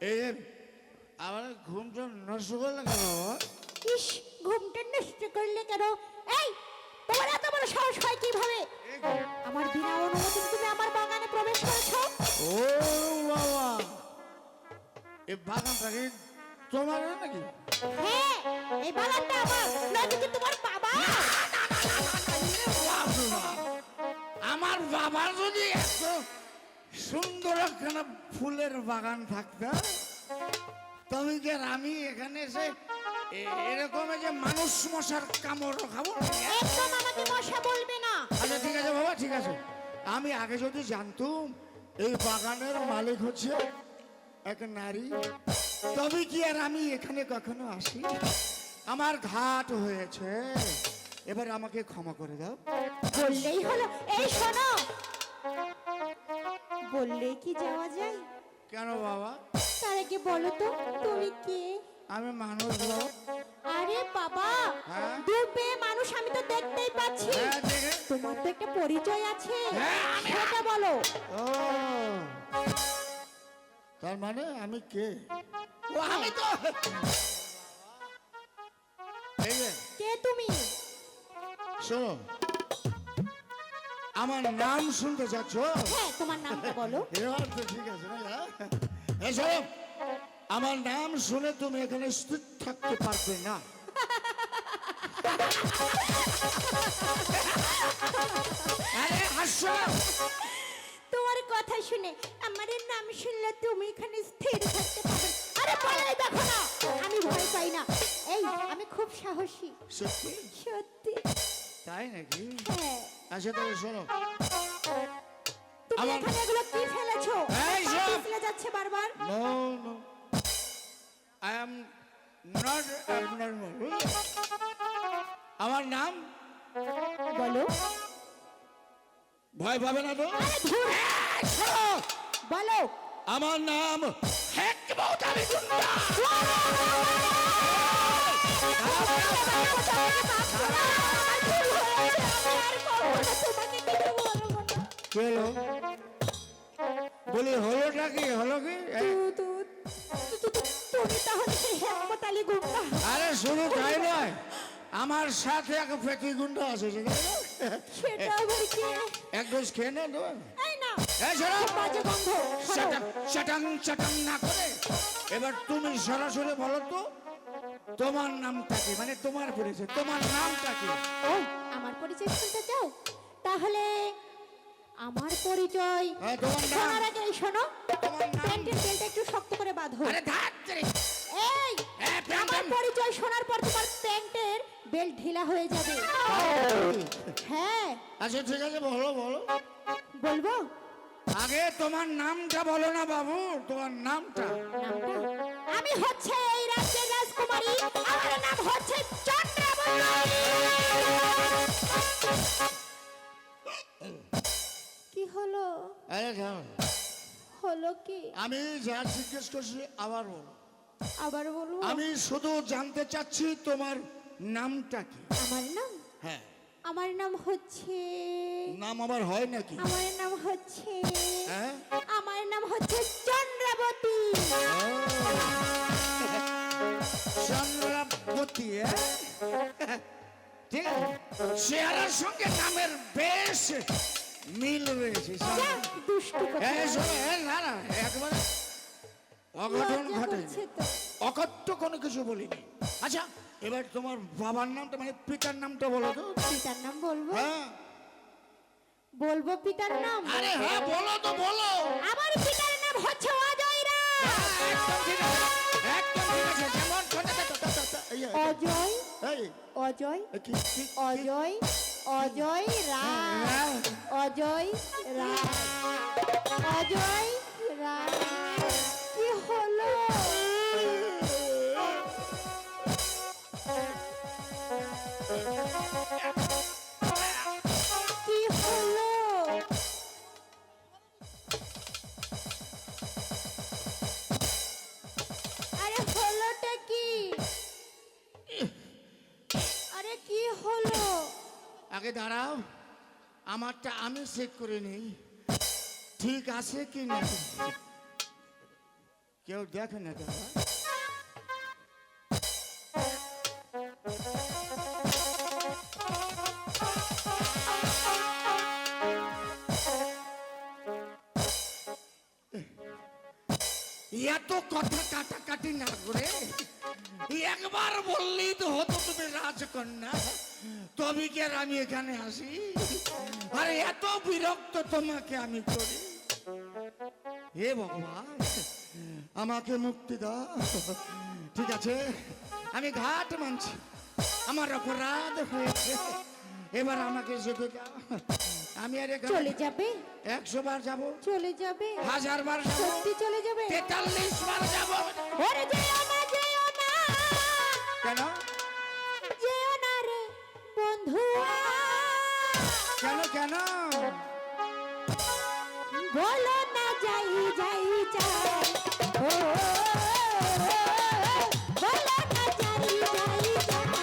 এই যে আমার ঘুমটা নষ্ট করলে কেন বাবা? ইস, ঘুমটা নষ্ট করলে কেন? এই, তোমার এত বড় সাহস হয় কিভাবে? আমার বিনা অনুমতি তুমি আমার বাগানে প্রবেশ করেছো? ও বাবা, এই বাগানটা কি তোমার নাকি? হ্যাঁ, এই বাগানটা আমার, নয়তো কি তোমার বাবা? আমার বাবার যদি এত সুন্দর একখানা ফুলের বাগান থাকতো, তবে কি আর আমি এখানে এসে এরকম যে মানুষ মশার কামড় খাবো নাকি? একদম আমাকে মশা বলবে না। আচ্ছা ঠিক আছে বাবা, ঠিক আছে। আমি আগে যদি জানতুম এই বাগানের মালিক হচ্ছে এক নারী, তবে কি আর আমি এখানে কখনো আসি? আমার ঘাট হয়েছে, এবার আমাকে ক্ষমা করে দাও। বললেই হলো। এই শোনো, বললেই কি যাওয়া যায়? কেন বাবা? তার আগে বলো তো তুমি কে? আমি মানুষ লোক। আরে বাবা, হ্যাঁ? ডুবে মানুষ আমি তো দেখতেই পাচ্ছি। হ্যাঁ, দেখে। তোমার তো একটা পরিচয় আছে, হ্যাঁ, সেটা বলো। ও, তার মানে আমি কে? ও আমি তো এই যে, কে তুমি? শোনো, আমার নাম শুনতে চাচ্ছ? হ্যাঁ, তোমার নামটা বলো। এবার তো ঠিক আছে না? এই শোনো, আমার নাম শুনে তুমি এখানে স্থির থাকতে পারবে না। আরে হাসো। তোমার কথা শুনে আমার নাম শুনলে তুমি এখানে স্থির থাকতে পারবে। আরে বলাই দেখো না, আমি ভয় পাই না। এই, আমি খুব সাহসী। সত্যি? সত্যি? তাই নাকি? হ্যাঁ। আচ্ছা তাহলে শোনো, তুমি আমার- এখানে এগুলো কি ফেলেছো? এই পা সব- পিছলে যাচ্ছে বারবার। No no, I am not abnormal. আমার নাম বলো। ভয় পাবে না তো? আরে ধুর। এই, শোনো, বলো। আমার নাম হেকমত আলী গুন্ডা। কি হলো? বলি হলোটা কি? হলো কি? তুমি তাহলে সেই হেকমত আলী গুন্ডা? আরে শুধু তাই নয়, আমার সাথে এক পেটি গুন্ডা আছে, সেটা আবার কে? এক ডোজ খেয়ে নে দেবে? এই না, এই শোনো, খুব বাজে গন্ধ। শোনো। চাটাং চাটাং না করে এবার তুমি সরাসরি বলো তো তোমার নামটা কি, মানে তোমার পরিচয়, তোমার নামটা কি? ও, আমার পরিচয় শুনতে চাও? তাহলে আমার পরিচয় হ্যাঁ, তোমার নাম। শোনার আগে এই শোনো, তোমার নাম। প্যান্টের বেল্টটা একটু শক্ত করে বাঁধো। আরে ধাত্রী। এই, আমার পরিচয় শোনার পর তোমার প্যান্টের বেল্ট ঢিলা হয়ে যাবে। হ্যাঁ, আচ্ছা ঠিক আছে, বলো বলো। বলবো আগে তোমার নামটা বলো না বাবু, তোমার নামটা। নামটা? আমি হচ্ছে এই রাজ্যের রাজকুমারী, আমার নাম হচ্ছে চন্দ্রাবতী। কি হলো? আরে থাম। হলো কি? আমি যা জিজ্ঞেস করছি আবার বলো। আবার বলবো? আমি শুধু জানতে চাচ্ছি তোমার নামটা কি। আমার নাম? হ্যাঁ, আমার নাম হচ্ছে, নাম আবার হয় নাকি? আমার নাম হচ্ছে, হ্যাঁ, আমার নাম হচ্ছে চন্দ্রাবতী। চন্দ্রাবতী, ঠিক আছে, চেহারার সঙ্গে নামের বেশ মিল রয়েছে। যা, দুষ্টু কথা। এই শোনো, না না, একবারে অঘটন লজ্জা ঘটে, করছে তো। অকথ্য কোনো কিছু বলিনি। আচ্ছা এবার তোমার বাবার নামটা, মানে পিতার নামটা বলো তো। পিতার নাম বলবো? হ্যাঁ, বলবো পিতার নাম? আরে হ্যাঁ বলো তো, বলো। আমার পিতার নাম হচ্ছে অজয় রায়। একদম ঠিক আছে, একদম ঠিক আছে, যেমন অজয়, এই, অজয়, কি কি অজয়, অজয় রায়, অজয় রায়, অজয় রায়। কি হলো? কি হলো? আরে হলোটা কি? আরে কি হলো? আগে দাঁড়াও, আমারটা আমি চেক করে নেই ঠিক আছে কি না। কেউ দেখে না কেন? এত কথা কাটাকাটি না করে একবার বললেই তো হতো তুমি রাজকন্যা, তবে কি আর আমি এখানে আসি? আরে এত বিরক্ত তোমাকে আমি করি। হে ভগবান, আমাকে মুক্তি দাও। ঠিক আছে, আমি ঘাট মানছি, আমার অপরাধ হয়েছে, এবার আমাকে যেতে দাও। আমি আর এখানে চলে যাবে? 100 বার যাবো, চলে যাবে? 1000 বার যাবো, সত্যি চলে যাবে? 43 বার যাবো। ওরে যেও না, যেও না, কেন যেও না রে বন্ধু, কেন কেন? বলো না যাই যাই যাই, ও বলো না যাই যাই যাই।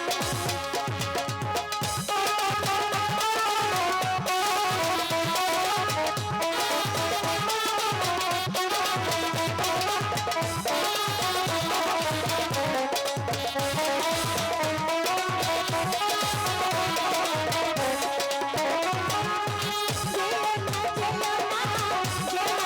যেও না, যেও না, যেও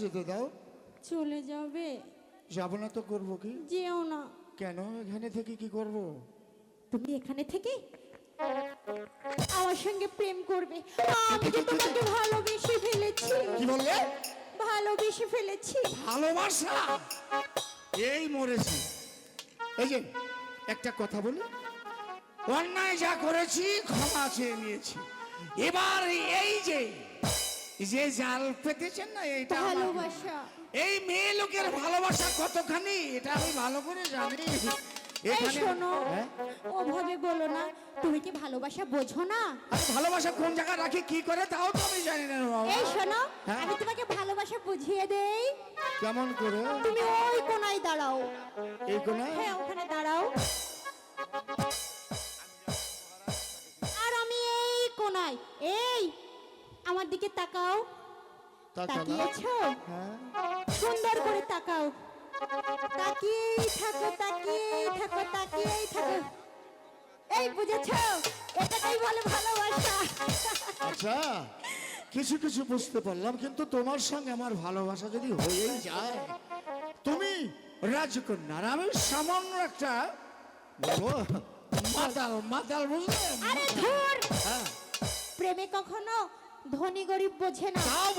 যেতে দাও। চলে যাবে? যাবো না তো করবো কি? যেও না। কেন? এখানে থেকে কি করব? তুমি এখানে থেকে আমার সঙ্গে প্রেম করবে। আমি যে তোমাকে ভালোবেসে ফেলেছি। কি বললে? ভালোবেসে ফেলেছি। ভালোবাসা? এই মরেছি। এই যে একটা কথা বলি, অন্যায় যা করেছি ক্ষমা চেয়ে নিয়েছি। এবার এই যে যে জাল পেতেছেন না, এইটা আমার- ভালোবাসা। এই মেয়ে লোকের ভালোবাসা কতখানি এটা আমি ভালো করে জানি। এই এখানে শোনো, হ্যাঁ? ওভাবে বলো না। তুমি কি ভালোবাসা বোঝো না? আমি ভালোবাসা কোন জায়গায় রাখি কি করে তাও তো আমি জানি না বাবা। এই শোনো, হ্যাঁ? আমি তোমাকে ভালোবাসা বুঝিয়ে দেই। কেমন করে? তুমি ওই কোনায় দাঁড়াও। এই কোনায়? হ্যাঁ, ওখানে দাঁড়াও। আর আমি এই কোনায়। এই আমার দিকে তাকাও। তাকালাম। তাকিয়েছো? হ্যাঁ। সুন্দর করে তাকাও। তাকিয়েই থাকো, তাকিয়েই থাকো, তাকিয়েই থাকো। এই বুঝেছো? এটাকেই বলে ভালোবাসা। আচ্ছা, কিছু কিছু বুঝতে পারলাম, কিন্তু তোমার সঙ্গে আমার ভালোবাসা যদি হয়েই যায়, তুমি রাজকন্যা আর আমি সামান্য একটা বলবো মাতাল মাতাল, বুঝলে? আরে ধুর, হ্যাঁ, প্রেমে কখনো ধনী গরিব বোঝে না। তাও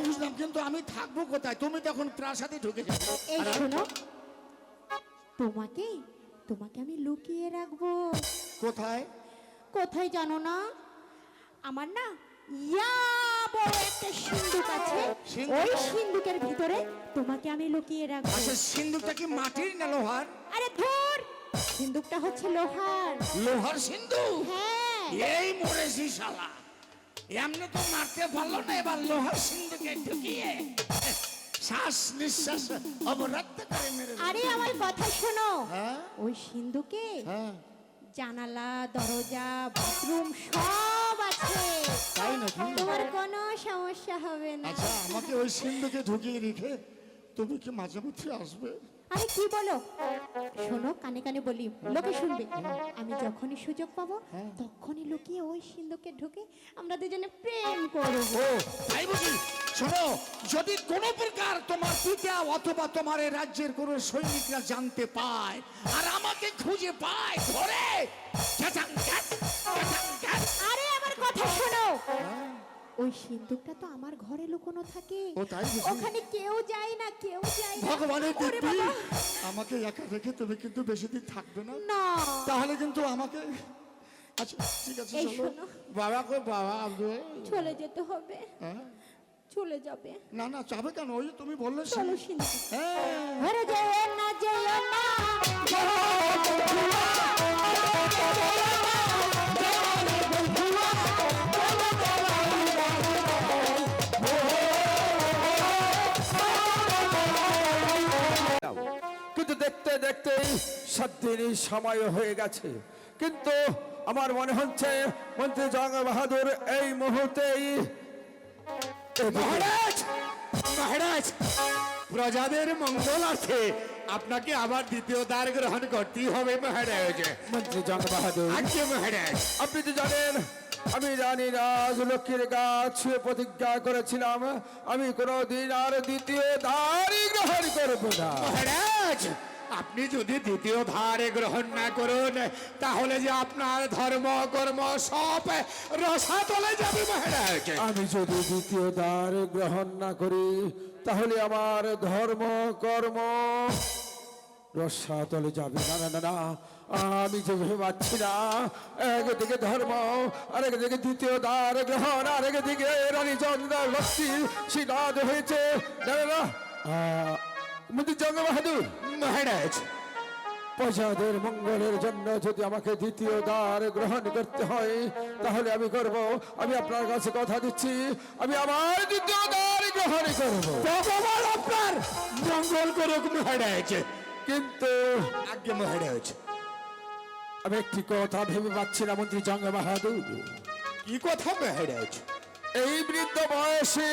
বুঝলাম, কিন্তু আমি থাকবো কোথায়? তুমি তখন প্রাসাদে ঢুকে যাবে। এই শোনো, তোমাকে তোমাকে আমি লুকিয়ে রাখবো। কোথায়? কোথায় জানো না? আমার না ইয়া বড় একটা সিন্ধুক আছে। সিন্ধুক? ওই সিন্ধুকের ভিতরে তোমাকে আমি লুকিয়ে রাখবো। আচ্ছা, সিন্ধুকটা কি মাটির না লোহার? আরে ধুর, সিন্ধুকটা হচ্ছে লোহার। লোহার সিন্ধুক? হ্যাঁ। এই মরেছি শালা, এমনি তো মারতে পারলো না, এবার লোহার সিন্ধুকে ঢুকিয়ে শ্বাস নিঃশ্বাস অবরুদ্ধ করে মেরে দিল। আরে আমার কথা শোনো। হ্যাঁ? ওই সিন্ধুকে হ্যাঁ, জানালা, দরজা, বাথরুম সব আছে। তাই নাকি? তোমার কোনো সমস্যা হবে না। আচ্ছা, আমাকে ওই সিন্ধুকে ঢুকিয়ে রেখে তুমি কি মাঝে মধ্যে আসবে? আরে কি বলো? শোনো, কানে কানে বলি, লোকে শুনবে। আমি যখনই সুযোগ পাবো তখনই লুকিয়ে ওই সিন্ধুকে ঢুকে আমরা দুজনে প্রেম করবো। ও তাই বুঝি? শোনো, যদি কোনো প্রকার তোমার পিতা অথবা তোমার এই রাজ্যের কোনো সৈনিকরা জানতে পায় আর আমাকে খুঁজে পায়, ধরে ক্যাচাং ক্যাচ, ক্যাচাং ক্যাচ। আরে আমার কথা শোনো, ওই সিন্ধুকটা তো আমার ঘরে লুকোনো থাকে। ও তাই বুঝি? ওখানে কেউ যায় না, কেউ যায় না। ভগবানের ওরে দিব্যি, বাবা। আমাকে একা রেখে তুমি কিন্তু বেশি দিন থাকবে না। না, তাহলে কিন্তু আমাকে, আচ্ছা ঠিক আছে এই চলো। শোনো। বাবা কো বাবা আব্দুল। চলে যেতে হবে। হ্যাঁ? চলে যাবে। না না, যাবে কেন? ওই যে তুমি বললে চলো সিন্ধুক। হ্যাঁ। ঘরে যেও না, যেও না। কিন্তু দেখতে দেখতেই 7 দিনই সময় হয়ে গেছে, কিন্তু আমার মনে হচ্ছে মন্ত্রী জং বাহাদুর এই মুহূর্তেই মহারাজ, মহারাজ, প্রজাদের মঙ্গল আছে, আপনাকে আবার দ্বিতীয় দ্বার গ্রহণ করতেই হবে মহারাজ। মন্ত্রী জং বাহাদুর, আজকে মহারাজ, আপনি তো জানেন আমি রানী রাজলক্ষ্মীর কাছে প্রতিজ্ঞা করেছিলাম আমি কোনোদিন আর দ্বিতীয় দ্বারই গ্রহণ করব না। মহারাজ, আপনি যদি দ্বিতীয় ধারে গ্রহণ না করুন তাহলে যে আপনার ধর্ম কর্ম সব রসাতলে যাবে মহারাজ। আমি যদি দ্বিতীয় দ্বার গ্রহণ না করি তাহলে আমার ধর্ম কর্ম রসাতলে যাবে। না না না না, আমি যে ভেবে পাচ্ছি না, একদিকে ধর্ম আরেকদিকে দ্বিতীয় দ্বার গ্রহণ, আরেকদিকে রানী চন্দ্র লক্ষ্মী শিলাদ হয়েছে। না না না, মন্ত্রী জং বাহাদুর, মহারাজ, প্রজাদের মঙ্গলের জন্য যদি আমাকে দ্বিতীয় দ্বার গ্রহণ করতে হয় তাহলে আমি করব। আমি আপনার কাছে কথা দিচ্ছি, আমি আমার দ্বিতীয় দ্বার গ্রহণ করব। ভগবান আপনার মঙ্গল করুক মহারাজ। কিন্তু আজ্ঞে মহারাজ। আমি একটি কথা ভেবে পাচ্ছি না মন্ত্রী জং বাহাদুর, কি কথা মহারাজ? এই বৃদ্ধ বয়সে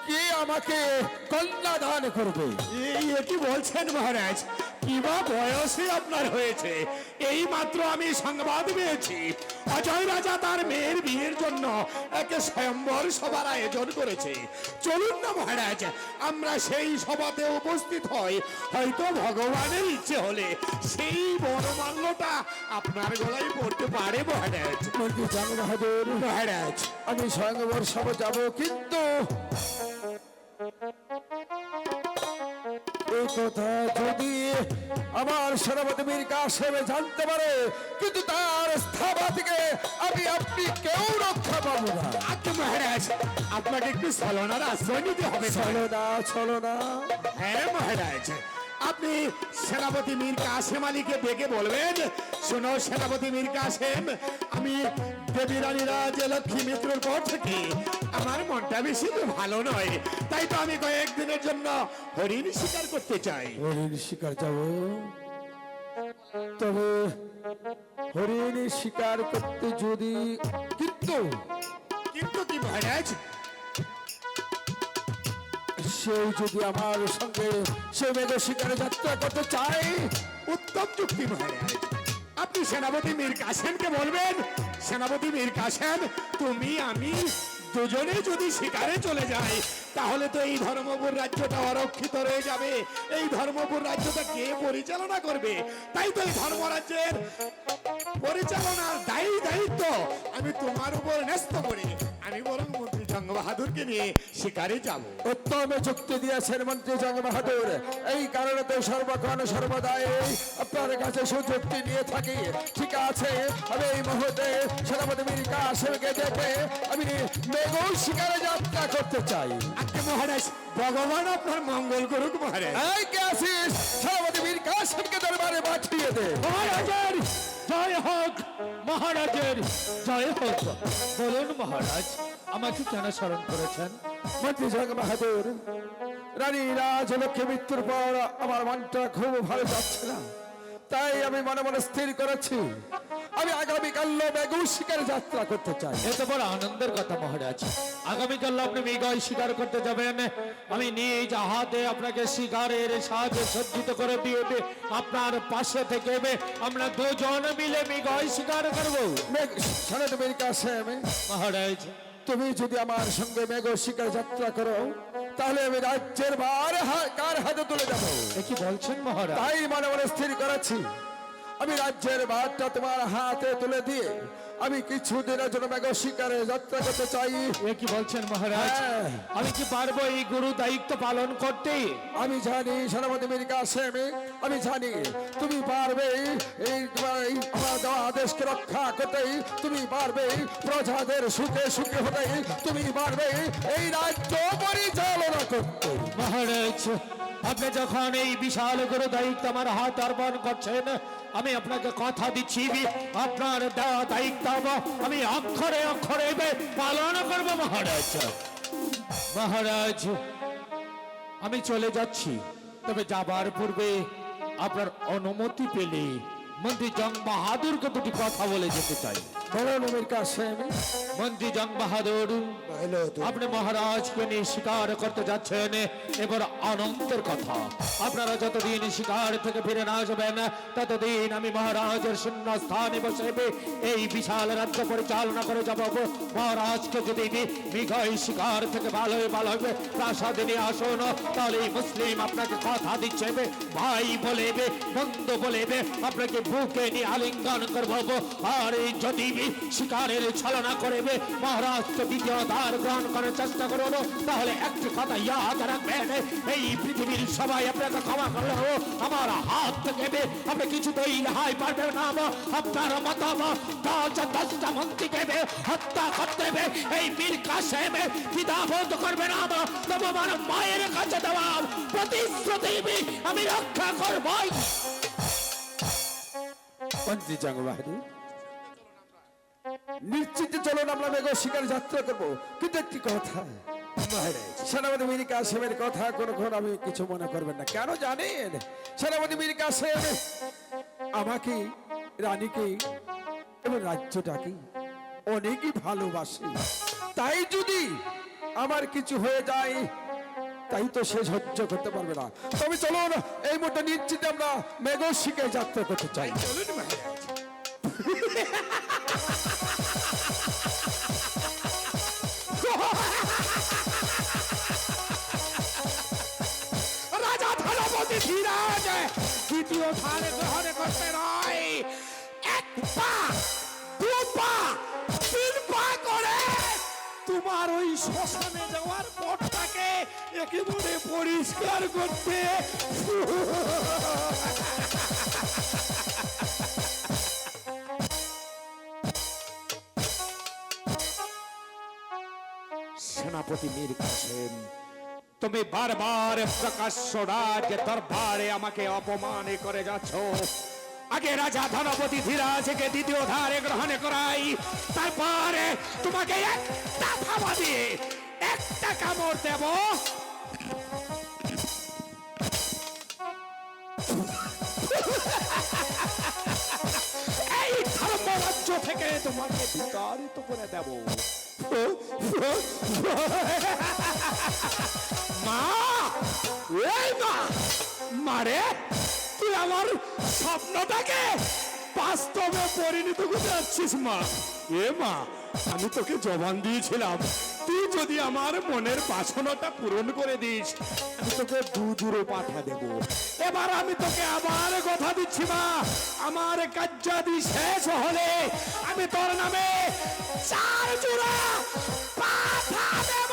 কে আমাকে কন্যা দান করবে? এই কি বলছেন মহারাজ? কিবা বয়সে আপনার হয়েছে? এই মাত্র আমি সংবাদ পেয়েছি অজয় রাজা তার মেয়ের বিয়ের জন্য একে স্বয়ম্বর সভার আয়োজন করেছে। চলুন না মহারাজ, আমরা সেই সভাতে উপস্থিত হই। হয়তো ভগবানের ইচ্ছে হলে সেই বড়মাল্যটা আপনার গলায় পড়তে পারে মহারাজ। মন্ত্রী জং বাহাদুর, মহারাজ, আমি স্বয়ংবর সভা যাব, কিন্তু এই কথা যদি আমার সেনাপতি মীর কাসেম জানতে পারে, কিন্তু তার স্থাপা থেকে আপনি কেউ রক্ষা পাবো না। আচ্ছা মহারাজ, আপনাকে একটু ছলনার আশ্রয় নিতে হবে। চলো না। হ্যাঁ মহারাজ, আপনি সেনাপতি মীর কাসেম আলীকে ডেকে বলবেন, শোনো সেনাপতি মীর কাসেম, আমি দেবী রানী রাজলক্ষ্মী মিত্রের পর থেকে আমার মনটা বেশি তো ভালো নয়, তাই তো আমি কয়েকদিনের জন্য হরিণ শিকার করতে চাই। হরিণ শিকার যাব, তবে হরিণ শিকার করতে যদি, কিন্তু কিন্তু কি মহারাজ? সেই যদি আমার সঙ্গে সে মেঘ শিকারে যাত্রা করতে চায়। উত্তম যুক্তি মহারাজ, আপনি সেনাপতি মীর কাসেমকে বলবেন, সেনাপতি মীর কাসেম, তুমি আমি দুজনে যদি শিকারে চলে যাই, তাহলে তো এই ধর্মপুর রাজ্যটা অরক্ষিত রয়ে যাবে। এই ধর্মপুর রাজ্যটা কে পরিচালনা করবে? তাই তো এই ধর্মরাজ্যের পরিচালনার দায়িত্ব আমি তোমার উপর ন্যস্ত করি। আমি বরং মন্ত্রী জং বাহাদুরকে নিয়ে শিকারে যাব। উত্তম যুক্তি দিয়েছেন মন্ত্রী জং বাহাদুর, এই কারণে তো সর্বক্ষণ সর্বদাই আপনার কাছে সুযুক্তি নিয়ে থাকি। ঠিক আছে, আমি এই মুহূর্তে সেনাপতি মীর কাসেমকে দেখে আমি মেঘ শিকারে যাত্রা করতে চাই। আজকে মহারাজ, ভগবান আপনার মঙ্গল করুক মহারাজ। এই কে আছিস? সেনাপতি মীর কাসেমকে দরবারে পাঠিয়ে দে। মহারাজের জয় হোক, মহারাজের জয় হোক। বলুন মহারাজ, আমাকে কেন স্মরণ করেছেন? মন্ত্রী জং বাহাদুর, রানী রাজলক্ষ্মী মৃত্যুর পর আমার মনটা খুব ভালো যাচ্ছে না, তাই আমি মনে মনে স্থির করেছি আমি আগামীকাল মেঘ শিকারে যাত্রা করতে চাই। এত বড় আনন্দের কথা মহারাজ, আগামীকাল আপনি মৃগয় শিকার করতে যাবেন। আমি নিজ হাতে আপনাকে শিকারের সাহায্যে সজ্জিত করে দিয়ে আপনার পাশে থেকে আমরা দুজন মিলে মৃগয় শিকার করবো। সেনাপতি মীর কাসেম, মহারাজ, তুমি যদি আমার সঙ্গে মেঘ শিকারে যাত্রা করো, তাহলে আমি রাজ্যের ভার কার হাতে তুলে দেবো। এ কি বলছেন মহারাজ? তাই মনে মনে স্থির করেছি আমি রাজ্যের ভারটা তোমার হাতে তুলে দিয়ে আমি কিছুদিনের জন্য মেঘ শিকারে যাত্রা করতে চাই। এ কি বলছেন মহারাজ? হ্যাঁ। আমি কি পারবো এই গুরু দায়িত্ব পালন করতে? আমি জানি সেনাপতি মীর কাসেম, আমি জানি তুমি পারবে এই আমার দেওয়া আদেশকে রক্ষা করতে, তুমি পারবে প্রজাদের সুখে সুখে হতে, তুমি পারবে এই রাজ্য পরিচালনা করতে। মহারাজ, আপনি যখন এই বিশাল গুরু দায়িত্ব আমার হাত অর্পণ করছেন, আমি আপনাকে কথা দিচ্ছি আপনার দেওয়া দায়িত্ব আমি অক্ষরে অক্ষরে পালন করব। মহারাজ, মহারাজ, আমি চলে যাচ্ছি, তবে যাবার পূর্বে আপনার অনুমতি পেলে মন্ত্রী জং বাহাদুরকে দুটি কথা বলে যেতে চাই। বলুন মীর কাসেম। মন্ত্রী জং বাহাদুর, আপনি মহারাজকে নিয়ে শিকার করতে যাচ্ছেন, এবার আনন্দের কথা। আপনারা যতদিন শিকার থেকে ফিরে না আসবেন, ততদিন আমি মহারাজের শূন্য স্থানে বসে এই বিশাল রাজ্য পরিচালনা করে যাব। মহারাজকে যদি মৃগয় শিকার থেকে ভালোই ভালো প্রাসাদে নিয়ে আসুন, তাহলে এই মুসলিম আপনাকে কথা দিচ্ছে, ভাই বলে বন্ধু বলে আপনাকে বুকে নিয়ে আলিঙ্গন করবো। আর এই যদি শিকারের ছলনা করে মহারাজ দ্বিতীয় দ্বার গ্রহণ করার চেষ্টা করবো, তাহলে একটি কথা ইয়াদ রাখবেন, এই পৃথিবীর সবাই আপনাকে ক্ষমা করলেও আমার হাত থেকে আপনি কিছুতেই রেহাই পাবেন না। আপনার মতামত 10টা মন্ত্রীকে হত্যা করতে এই মীর কাসেম দ্বিধাবোধ করবে না। তবে আমার মায়ের কাছে দেওয়া প্রতিশ্রুতি আমি রক্ষা করবই। মন্ত্রী জং বাহাদুর, নিশ্চিত চলুন আমরা মেঘ শিকারে যাত্রা করবো, কিন্তু একটি কথা, সেনাপতি মীর কাসেমের কথা কোনক্ষণ আমি কিছু মনে করবেন না। কেন জানেন? সেনাপতি মীর কাসেম আমাকে, রানীকে এবং রাজ্যটাকে অনেকই ভালোবাসে। তাই যদি আমার কিছু হয়ে যায়, তাই তো সে সহ্য করতে পারবে না। তবে চলুন এই মুহূর্তে নিশ্চিত আমরা মেঘশিকে যাত্রা করতে চাই। চলুন মহারাজ। রাজা ধনপতি ধীরাজ দ্বিতীয় ধারে গ্রহণে করতে নয়, এক পা, দু পা, তিন পা করে তোমার ওই শ্মশানে যাওয়ার পথটাকে একেবারে পরিষ্কার করতে। সেনাপতি মীর কাসেম, তুমি বারবার প্রকাশ্য রাজ দরবারে আমাকে অপমান করে যাচ্ছ। আগে রাজা ধনপতি ধীরাজকে দ্বিতীয় ধারে গ্রহণ করাই, তারপরে তোমাকে একটা থাবা দিয়ে একটা কামড় দেব। এই ধর্মরাজ্য থেকে তোমাকে বিতাড়িত করে দেব। মা, এই মা, মারে তুই আমার স্বপ্নটাকে বাস্তবে পরিণত করতে যাচ্ছিস মা। এ মা, আমি তোকে জবান দিয়েছিলাম তুই যদি আমার মনের বাসনাটা পূরণ করে দিস আমি তোকে দুধুরো পাঠা দেব। এবার আমি তোকে আবার কথা দিচ্ছি মা, আমার কার্যাদি শেষ হলে আমি তোর নামে 4 জোড়া পাঠা দেব।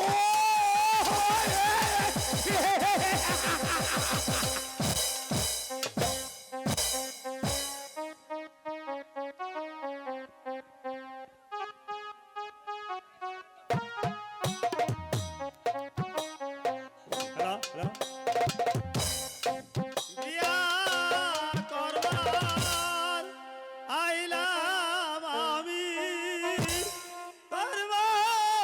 ও আইলাম আমি দরবার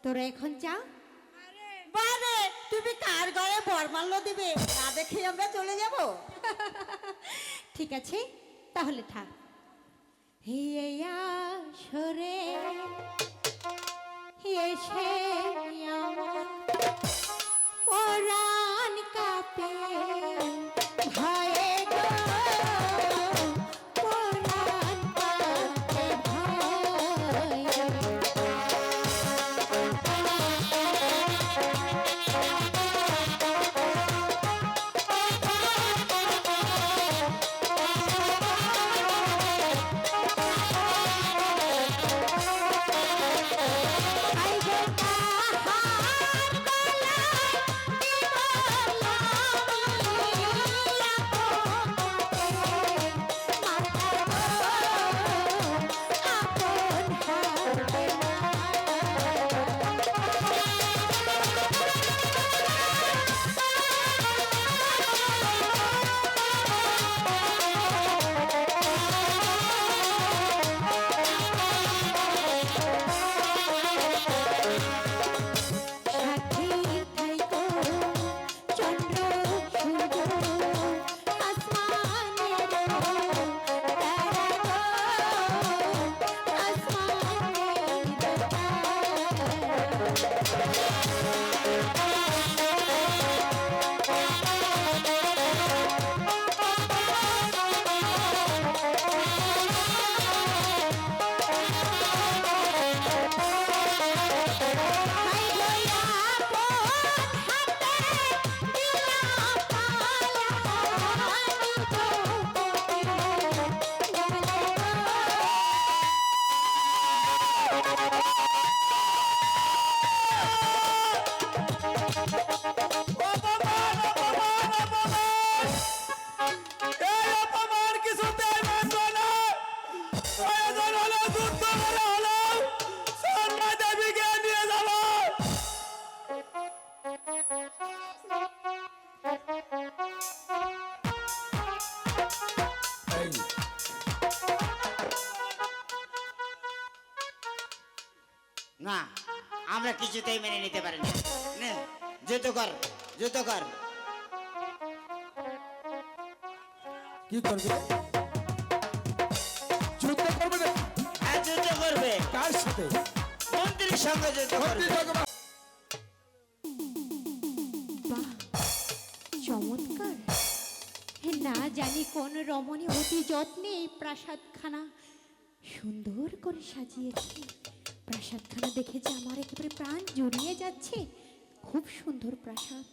তোরা এখন যা। বারে তুমি কার ঘরে বরমাল্য দিবে না দেখে আমরা চলে যাব? ঠিক আছে তাহলে থাক। হিয়া সরে এসে আমার পরাণ কাঁপে ভয়ে গো, পরাণ কাঁপে ভয়ে। এই না, আমরা কিছুতেই মেনে নিতে পারি না। নে, যুদ্ধ কর, যুদ্ধ কর। কি করবে? যুদ্ধ করবে না? হ্যাঁ, যুদ্ধ করবে। কার সাথে? মন্ত্রীর সঙ্গে যুদ্ধ করবে। বাহ, চমৎকার। না জানি কোন রমণী অতি যত্নে এই প্রাসাদখানা সুন্দর করে সাজিয়েছে। প্রাসাদখানা দেখে যে আমার একেবারে প্রাণ জুড়িয়ে যাচ্ছে। খুব সুন্দর প্রাসাদ।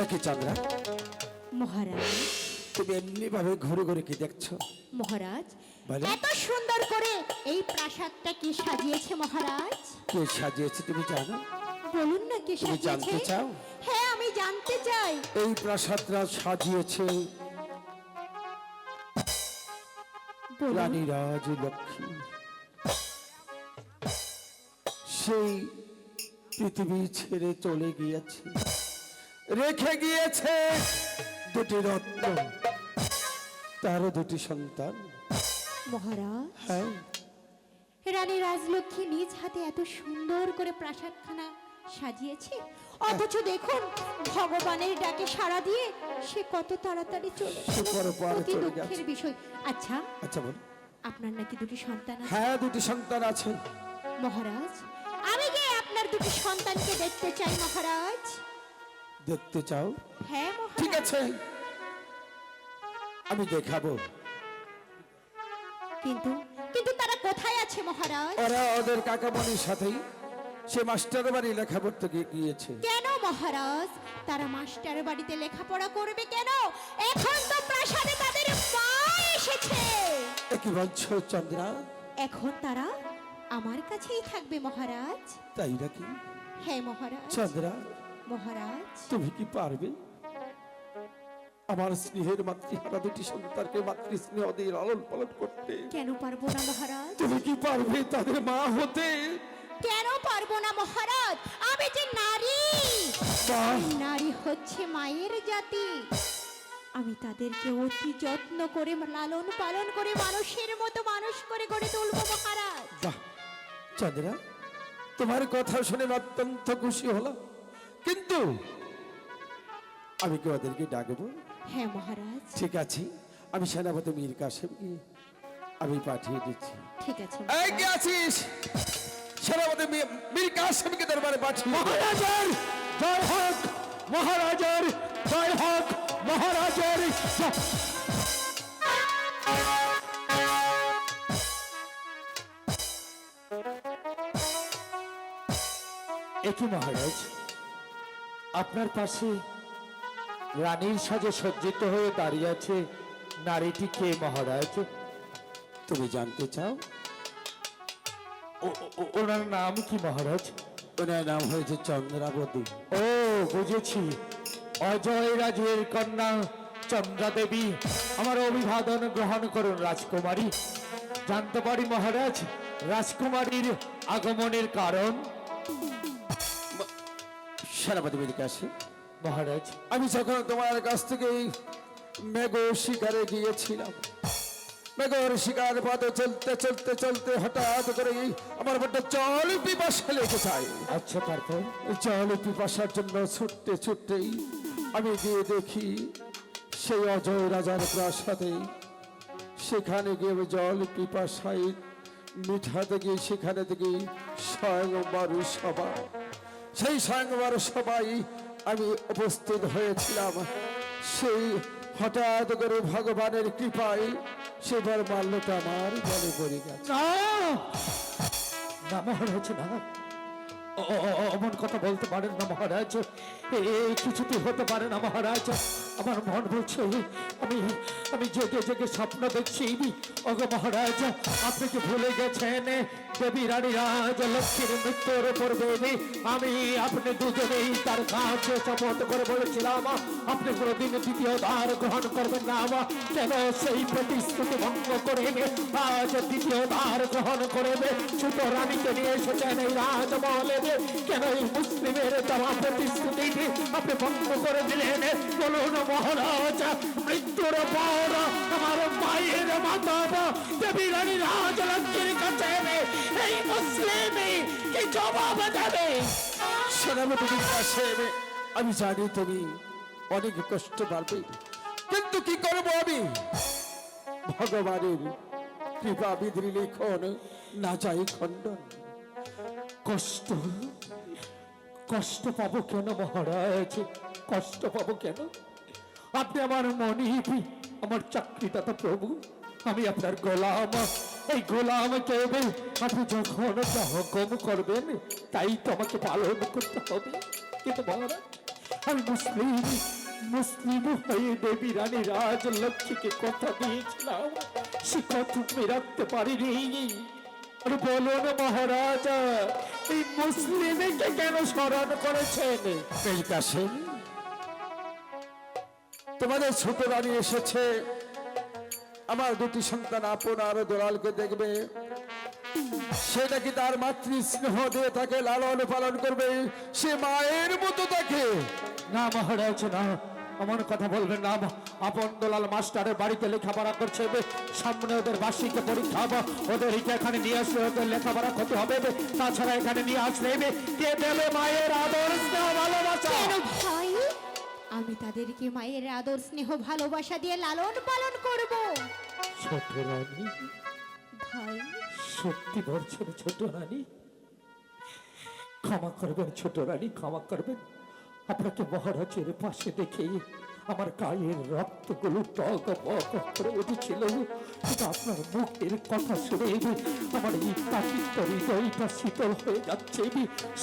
একই চন্দ্রা, মহারাজ, তুমি এমনি ভাবে ঘুরে ঘুরে কি দেখছো? মহারাজ, বলো। এত সুন্দর করে এই প্রাসাদটা কে সাজিয়েছে মহারাজ? কে সাজিয়েছে তুমি জানো? বলুন না কে তুমি সাজিয়েছে? জানতে চাও? হ্যাঁ, আমি জানতে চাই। এই প্রাসাদটা সাজিয়েছে বলুন। রানী রাজলক্ষ্মী। সেই পৃথিবী ছেড়ে চলে গিয়েছে, রেখে গিয়েছে দুটি রত্ন, তারও দুটি সন্তান। মহারাজ, হ্যাঁ, রানী রাজলক্ষ্মী নিজ হাতে এত সুন্দর করে প্রাসাদখানা সাজিয়েছে, অথচ দেখুন ভগবানের ডাকে সাড়া দিয়ে সে কত তাড়াতাড়ি চলে সে পরপারে অতি চলে দুঃখের গেছে। বিষয়। আচ্ছা, আচ্ছা বল। আপনার নাকি দুটি সন্তান আছে? হ্যাঁ, দুটি সন্তান আছে। মহারাজ, আমি গিয়ে আপনার দুটি সন্তানকে দেখতে চাই মহারাজ। দেখতে চাও? হ্যাঁ মহারাজ। ঠিক আছে, আমি দেখাবো। কিন্তু কিন্তু তারা কোথায় আছে মহারাজ? ওরা ওদের কাকামণির সাথেই সে মাস্টার বাড়ি লেখা পড়তে গিয়েছে। কেন মহারাজ? তারা মাস্টার বাড়িতে লেখাপড়া করবে কেন? এখন তো প্রাসাদে তাদের মা এসেছে। কি বলছো চন্দ্রা? এখন তারা আমার কাছেই থাকবে মহারাজ। তাই নাকি? হ্যাঁ মহারাজ। চন্দ্রা, মহারাজ, তুমি কি পারবে আমার স্নেহের মাতৃহারা দুটি সন্তানকে মাতৃ স্নেহ দিয়ে লালন পালন করতে? কেন পারবো না মহারাজ? তুমি কি পারবে তাদের মা হতে? কেন পারবো না মহারাজ? আমি যে নারী। বাহ! এই নারী হচ্ছে মায়ের জাতি। আমি তাদেরকে অতি যত্ন করে লালন পালন করে মানুষের মতো মানুষ করে গড়ে তুলবো মহারাজ। বাহ চন্দ্রা, তোমার কথা শুনে আমি অত্যন্ত খুশি হলাম, কিন্তু আমি কি ওদেরকে ডাকবো? হ্যাঁ মহারাজ। ঠিক আছে, আমি সেনাপতি মীর কাসেমকে আমি পাঠিয়ে দিচ্ছি। ঠিক আছে। এই কে আছিস? সেনাপতি মীর কাসেমকে দরবারে পাঠিয়ে দে। মহারাজার জয় হোক, মহারাজার জয় হোক, মহারাজার জয়। একই মহারাজ, আপনার পাশে রানীর সাজে সজ্জিত হয়ে দাঁড়িয়ে আছে নারীটি কে মহারাজ? তুমি জানতে চাও? ওনার নাম কি মহারাজ? ওনার নাম হয়েছে চন্দ্রাবতী। ও বুঝেছি, অজয় রাজের কন্যা চন্দ্রা দেবী। আমার অভিবাদন গ্রহণ করুন রাজকুমারী। জানতে পারি মহারাজ রাজকুমারীর আগমনের কারণ? সেনাপতি মীর কাসেম, মহারাজ আমি যখন তোমার কাছ থেকে মেঘ শিকারে গিয়েছিলাম, মেঘর শিকার পথে চলতে চলতে চলতে হঠাৎ করে আমার বড্ড জল পিপাসা লেগে যায়। আচ্ছা, তারপর? জল পিপাসার জন্য ছুটতে ছুটতেই আমি গিয়ে দেখি সেই অজয় রাজার প্রাসাদে। সেখানে গিয়ে আমি জল পিপাসায় মিঠাতে গিয়ে সেখানে থেকে স্বয়ংবর সভা, সেই স্বয়ংবর সবাই আমি উপস্থিত হয়েছিলাম। সেই হঠাৎ করে ভগবানের কৃপায় সেবার মাল্যটা আমার গলে পড়ে গেছে। না না মহারাজ, না, অমন কথা বলতে পারেন না মহারাজ। এই কিছুতেই হতে পারে না মহারাজ। আমার মন বলছে আমি জেগে জেগে স্বপ্ন দেখছি। ওগো মহারাজ, আপনি কি ভুলে গেছেন দেবী রানী রাজ লক্ষ্মীর মৃত্যুর পূর্বে আমি আপনি দুজনেই তার কাছে শপথ করে বলেছিলাম আপনি কোনোদিন দ্বিতীয় দ্বার গ্রহণ করবেন না। কেন সেই প্রতিশ্রুতি ভঙ্গ করে আজ দ্বিতীয় দ্বার গ্রহণ করবে ছোট রানীকে নিয়ে এসেছেন এই রাজমহলে? কেন এই মুসলিমের দেওয়া প্রতিশ্রুতি আপনি ভঙ্গ করে দিলেন? বলুন মহারাজ, মৃত্যুর পর আমার মায়ের মাতা দেবী রানী রাজলক্ষ্মীর কাছে এই মুসলিম কি জবাব দেবে? সেনাপতি মীর কাসেম, আমি জানি তুমি অনেক কষ্ট পাবে, কিন্তু কি করবো আমি? ভগবানের কৃপা বিধি লিখন না যাই খণ্ডন। কষ্ট কষ্ট পাবো কেন মহারাজ? কষ্ট পাবো কেন? আপনি আমার মনিব, আমার চাকরিদাতা প্রভু, আমি আপনার গোলাম। এই গোলাম কেবে আপনি যখন যা হুকুম করবেন তাই তো আমাকে পালন করতে হবে। কিন্তু মহারাজ, আমি মুসলিম হয়ে দেবী রানী রাজলক্ষ্মীকে কথা দিয়েছিলাম, সে কথা আমি রাখতে পারিনি। আরে বলুন মহারাজ, এই মুসলিমকে কেন স্মরণ করেছেন? মীর কাসেম, তোমাদের ছোট রানী এসেছে আমার দুটি সন্তান আপনার দোলালকে দেখবে। সে নাকি তার মাতৃ স্নেহ দিয়ে তাকে লালন পালন করবে, সে মায়ের মতো তাকে। না মহারাজ, না, এমন কথা বলবেন না। আপন দোলাল মাস্টারের বাড়িতে লেখাপড়া করছে, সামনে ওদের বার্ষিক পরীক্ষা, ওদের এখানে নিয়ে আসলে ওদের লেখাপড়া ক্ষতি হবে। তাছাড়া এখানে নিয়ে আসলে কে দেবে মায়ের আদর স্নেহ ভালোবাসা? কেন ভাই, আমি তাদেরকে মায়ের আদর স্নেহ ভালোবাসা দিয়ে লালন পালন করব। ছোট রানী ভাই, সত্যি বলছেন ছোট রানী? ক্ষমা করবেন ছোট রানী, ক্ষমা করবেন। আপনাকে মহারাজের পাশে দেখে আমার গায়ের রক্তগুলো টক বক করে উঠেছিল, কিন্তু আপনার মুখের কথা শুনে আমার এই তাকিত হৃদয়টা শীতল হয়ে যাচ্ছে।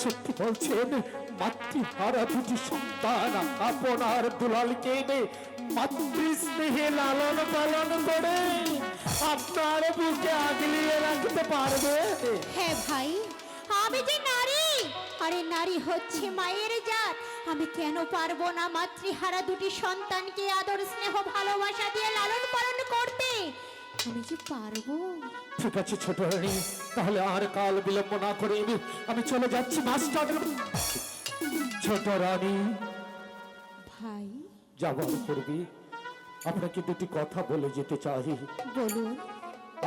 সত্যি বলছেন, মাতৃহারা দুটি সন্তান আপনার দুলালকে মাতৃ স্নেহে লালন পালন করে আপনার বুকে আগলিয়ে রাখতে পারবে? হ্যাঁ ভাই, আমি যে নারী, আরে নারী হচ্ছে মায়ের জাত। আমি কেন পারবো না মাতৃহারা দুটি সন্তানকে আদর স্নেহ ভালোবাসা দিয়ে লালন পালন করতে? আমি যে পারবো। ঠিক আছে ছোট রানী, তাহলে আর কাল বিলম্ব না করে আমি চলে যাচ্ছি মাস্টার। ছোট রানী, ভাই, যাবার পূর্বে আপনাকে দুটি কথা বলে যেতে চাই। বলুন।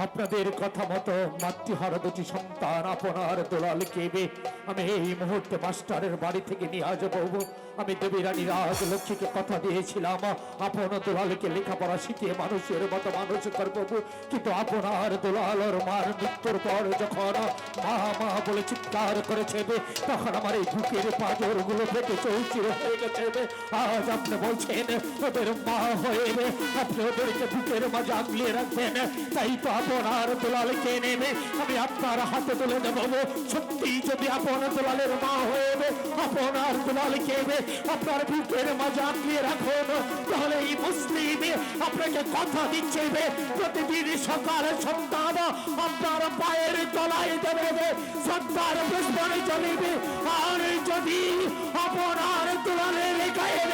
আপনাদের কথা মতো মাতৃহারা দুটি সন্তান আপনার দোলালকে আমি এই মুহূর্তে মাস্টারের বাড়ি থেকে নিয়ে আসবো। আমি দেবী রানী রাজলক্ষ্মীকে কথা দিয়েছিলাম আপন দোলালকে লেখাপড়া শিখিয়ে মানুষের মতো মানুষ করবো, কিন্তু আপনার দোলালর মার মৃত্যুর পর যখন মা মা বলে চিৎকার করেছে তখন আমার এই বুকের পাঁজর গুলো থেকে চৌচির হয়ে গেছে। আজ আপনি বলছেন ওদের মা হয়ে আপনি ওদেরকে বুকের মাঝে আগলিয়ে রাখবেন, তাই তো আপনার দোলালকে নেবে আমি আপনার হাতে তুলে দেব। সত্যি যদি আপনার দোলালের মা হয়ে আপনার দোলালকে আপনার বুকের মাঝে আগলিয়ে রাখুন, তাহলে এই মুসলিম আপনাকে কথা দিচ্ছে প্রতিদিন সকাল সন্ধ্যা আপনার পায়ের তলায় দেবে, সন্ধ্যার পুষ্পনে চলিবে। আর যদি আপনার দোলালের গায়ে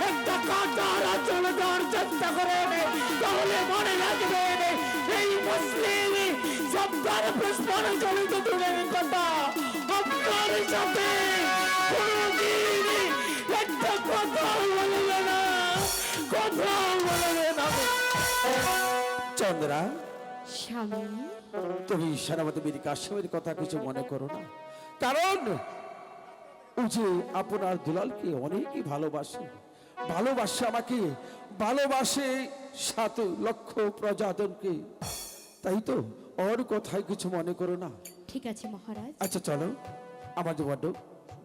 একটা কাঁটার আঁচল দেওয়ার চেষ্টা করেন, তাহলে মনে রাখবেন এই মুসলিম সন্ধ্যার পুষ্পনে চলিত দূরের কথা আপনার সাথে কোনদিন একটা কথা বলবে না, কথা বলবে না। চন্দ্রা, স্বামী, তুমি সেনাপতি বীর কাশ্যপের কথা কিছু মনে করো না, কারণ ও যে আপনার দুলালকে অনেকই ভালোবাসে, ভালোবাসে আমাকে, ভালোবাসে 7 লক্ষ প্রজাজনকে, তাই তো ওর কথায় কিছু মনে করো না। ঠিক আছে মহারাজ। আচ্ছা চলো, আমাদের বড্ড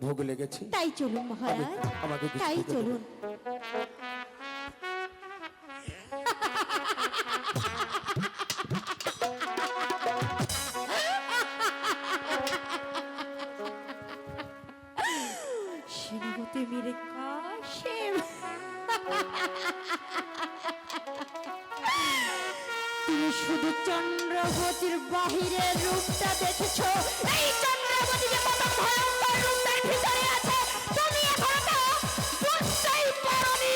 ভোগ লেগেছে, তাই চলুন মহারাজ, আমাকে কিছু তাই খেতে দাও। চলুন। সেনাপতি মীর কাসেম, তুমি শুধু চন্দ্রবতীর বাহিরের রূপটা দেখেছো, এই চন্দ্রবতী যে কত ভয়ঙ্কর রূপের ভিতরে আছে তুমি এখনো তো বুঝতেই পারোনি।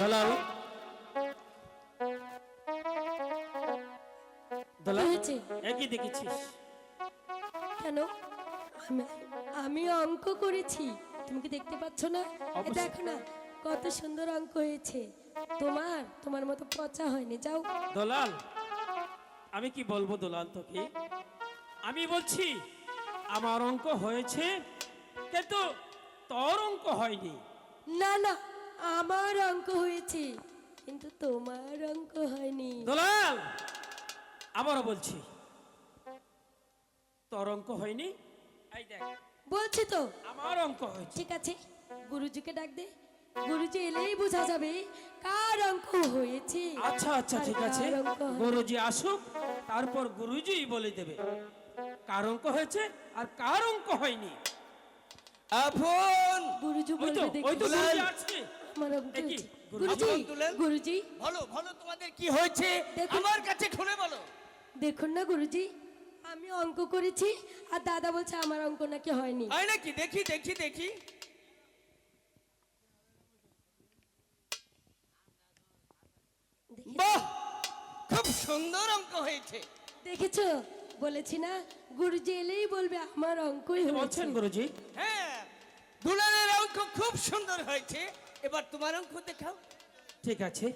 দলাল, দলাল, কি হয়েছে? একই দেখেছিস? কেন? আমি অঙ্ক করেছি, তুমি কি দেখতে পাচ্ছ না? এ দেখো না কত সুন্দর অঙ্ক হয়েছে। তোমার মতো পচা হয়নি। যাও। দলাল, আমি কি বলবো দলাল তোকে? আমি বলছি আমার অঙ্ক হয়েছে, কিন্তু তোর অঙ্ক হয়নি। না না, আমার অঙ্ক হয়েছে কিন্তু তোমার অঙ্ক হয়নি। দলাল, আবারও বলছি তোর অঙ্ক হয়নি। এই দেখ, বলছি তো আমার অঙ্ক হয়েছে। ঠিক আছে, গুরুজিকে ডাক দে, গুরুজি এলেই বোঝা যাবে কার অঙ্ক হয়েছে। আচ্ছা আচ্ছা, ঠিক আছে, কার অঙ্ক হয়নি। গুরুজি আসুক, তারপর গুরুজি বলে দেবে কার অঙ্ক হয়েছে আর কার অঙ্ক হয়নি। আপন গুরুজি ওই তো, বলবে ওই তো দেখি গুরুজি আছে। আমার অঙ্ক এ কি? হয়েছে। গুরুজি? গুরুজি, দুলাল? গুরুজি বলো বলো তোমাদের কি হয়েছে দেখুন। আমার কাছে খুলে বলো। দেখুন না গুরুজি, আমি অঙ্ক করেছি আর দাদা বলছে আমার অঙ্ক নাকি হয়নি। হয় নাকি? দেখি দেখি দেখি। বাহ, খুব সুন্দর অঙ্ক হয়েছে। দেখেছো, বলেছি না গুরুজি এলেই বলবে আমার অঙ্কই কি হয়েছে। বলছেন গুরুজি? হ্যাঁ, দুলালের অঙ্ক খুব সুন্দর হয়েছে, এবার তোমার অঙ্ক দেখাও। ঠিক আছে।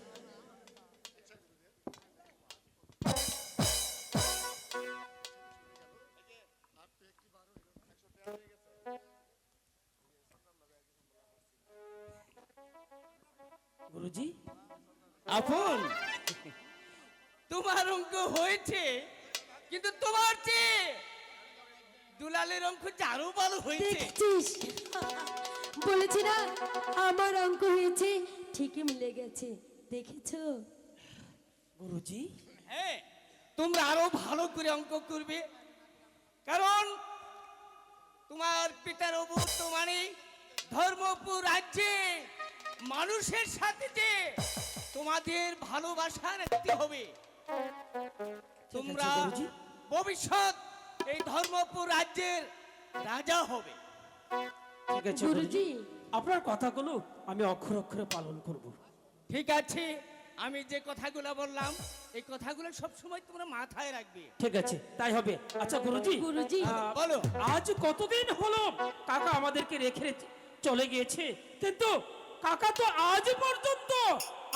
গুরুজি, আপন, তোমার অঙ্ক হয়েছে, কিন্তু তোমার চেয়ে দুলালের অঙ্ক আরো ভালো হয়েছে। দেখছিস, বলেছি না আমার অঙ্ক হয়েছে, ঠিকই মিলে গেছে। দেখেছো গুরুজি, হ্যাঁ, তোমরা আরো ভালো করে অঙ্ক করবে, কারণ তোমার পিতার বর্তমানে ধর্মপুর রাজ্যে মানুষের সাথে যে তোমাদের ভালোবাসা রাখতে হবে। তোমরা গুরুজি। ভবিষ্যৎ এই ধর্মপুর রাজ্যের রাজা হবে। ঠিক আছে গুরুজি আপনার কথাগুলো আমি অক্ষর অক্ষরে পালন করব। ঠিক আছে, আমি যে কথাগুলো বললাম এই কথাগুলো সব সময় তোমরা মাথায় রাখবে। ঠিক আছে তাই হবে। আচ্ছা গুরুজি, গুরুজি বলো। আজ কতদিন হলো কাকা আমাদেরকে রেখে চলে গিয়েছে, কিন্তু কাকা তো আজ পর্যন্ত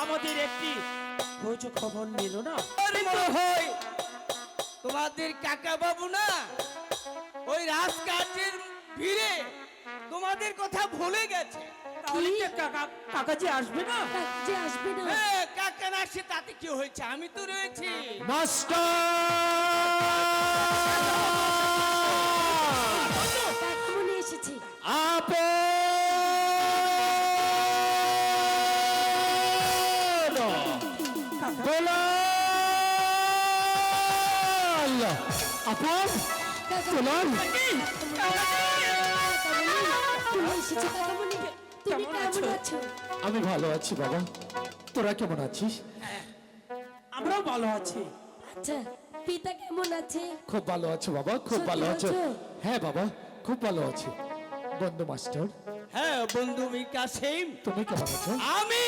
আমাদের একটি খোঁজ খবর নিল না। আরে মনে হয় তোমাদের কাকা বাবু না ওই রাজকার্যের ভিড়ে তোমাদের কথা ভুলে গেছে। তাহলে কি কাকা যে আসবে না? যে আসবে না হ্যাঁ, কাকা না আসে তাতে কি হয়েছে, আমি তো রয়েছি। কাকামণি এসেছে। আপন দুলাল, তুমি এসেছো কাকামণি, তুমি কেমন কেমন আছো? আছো? আমি ভালো আছি বাবা, তোরা কেমন আছিস? আমরাও ভালো আছি। আচ্ছা পিতা কেমন আছে? খুব ভালো আছে বাবা, খুব সত্যি ভালো আছে। বলছো? হ্যাঁ বাবা, খুব ভালো আছে। বন্ধু মাস্টার, হ্যাঁ বন্ধু মীর কাসেম, তুমি কেমন আছো? আমি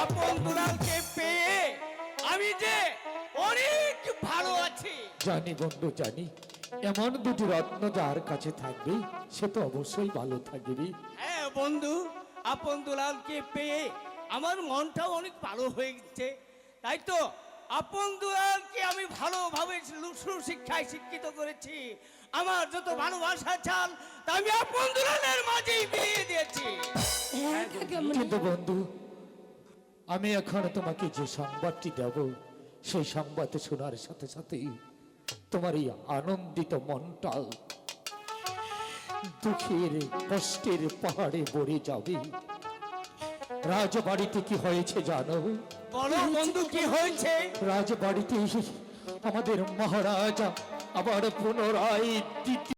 আপন দুলালকে পেয়ে আমি যে অনেক ভালো আছি। জানি বন্ধু জানি, এমন দুটি রত্ন যার কাছে থাকবে সে তো অবশ্যই ভালো থাকবে। হ্যাঁ বন্ধু, আপন দুলালকে পেয়ে আমার মনটাও অনেক ভালো হয়ে গেছে। তাই তো আপন দুলালকে আমি ভালোভাবে সুশিক্ষায় শিক্ষিত করেছি। আমার যত ভালোবাসা চাল তা আমি আপন দুলালের মাঝেই বিলিয়ে দিয়েছি। হ্যাঁ কাকামণি। কিন্তু বন্ধু, আমি এখন তোমাকে যে সংবাদটি দেব সেই সংবাদ শোনার সাথে সাথেই তোমার এই আনন্দিত মনটা দুঃখের কষ্টের পাহাড়ে পড়ে যাবে। রাজবাড়িতে কি হয়েছে জানো? বলো বন্ধু কি হয়েছে? রাজবাড়িতে আমাদের মহারাজা আবার পুনরায় দ্বিতীয়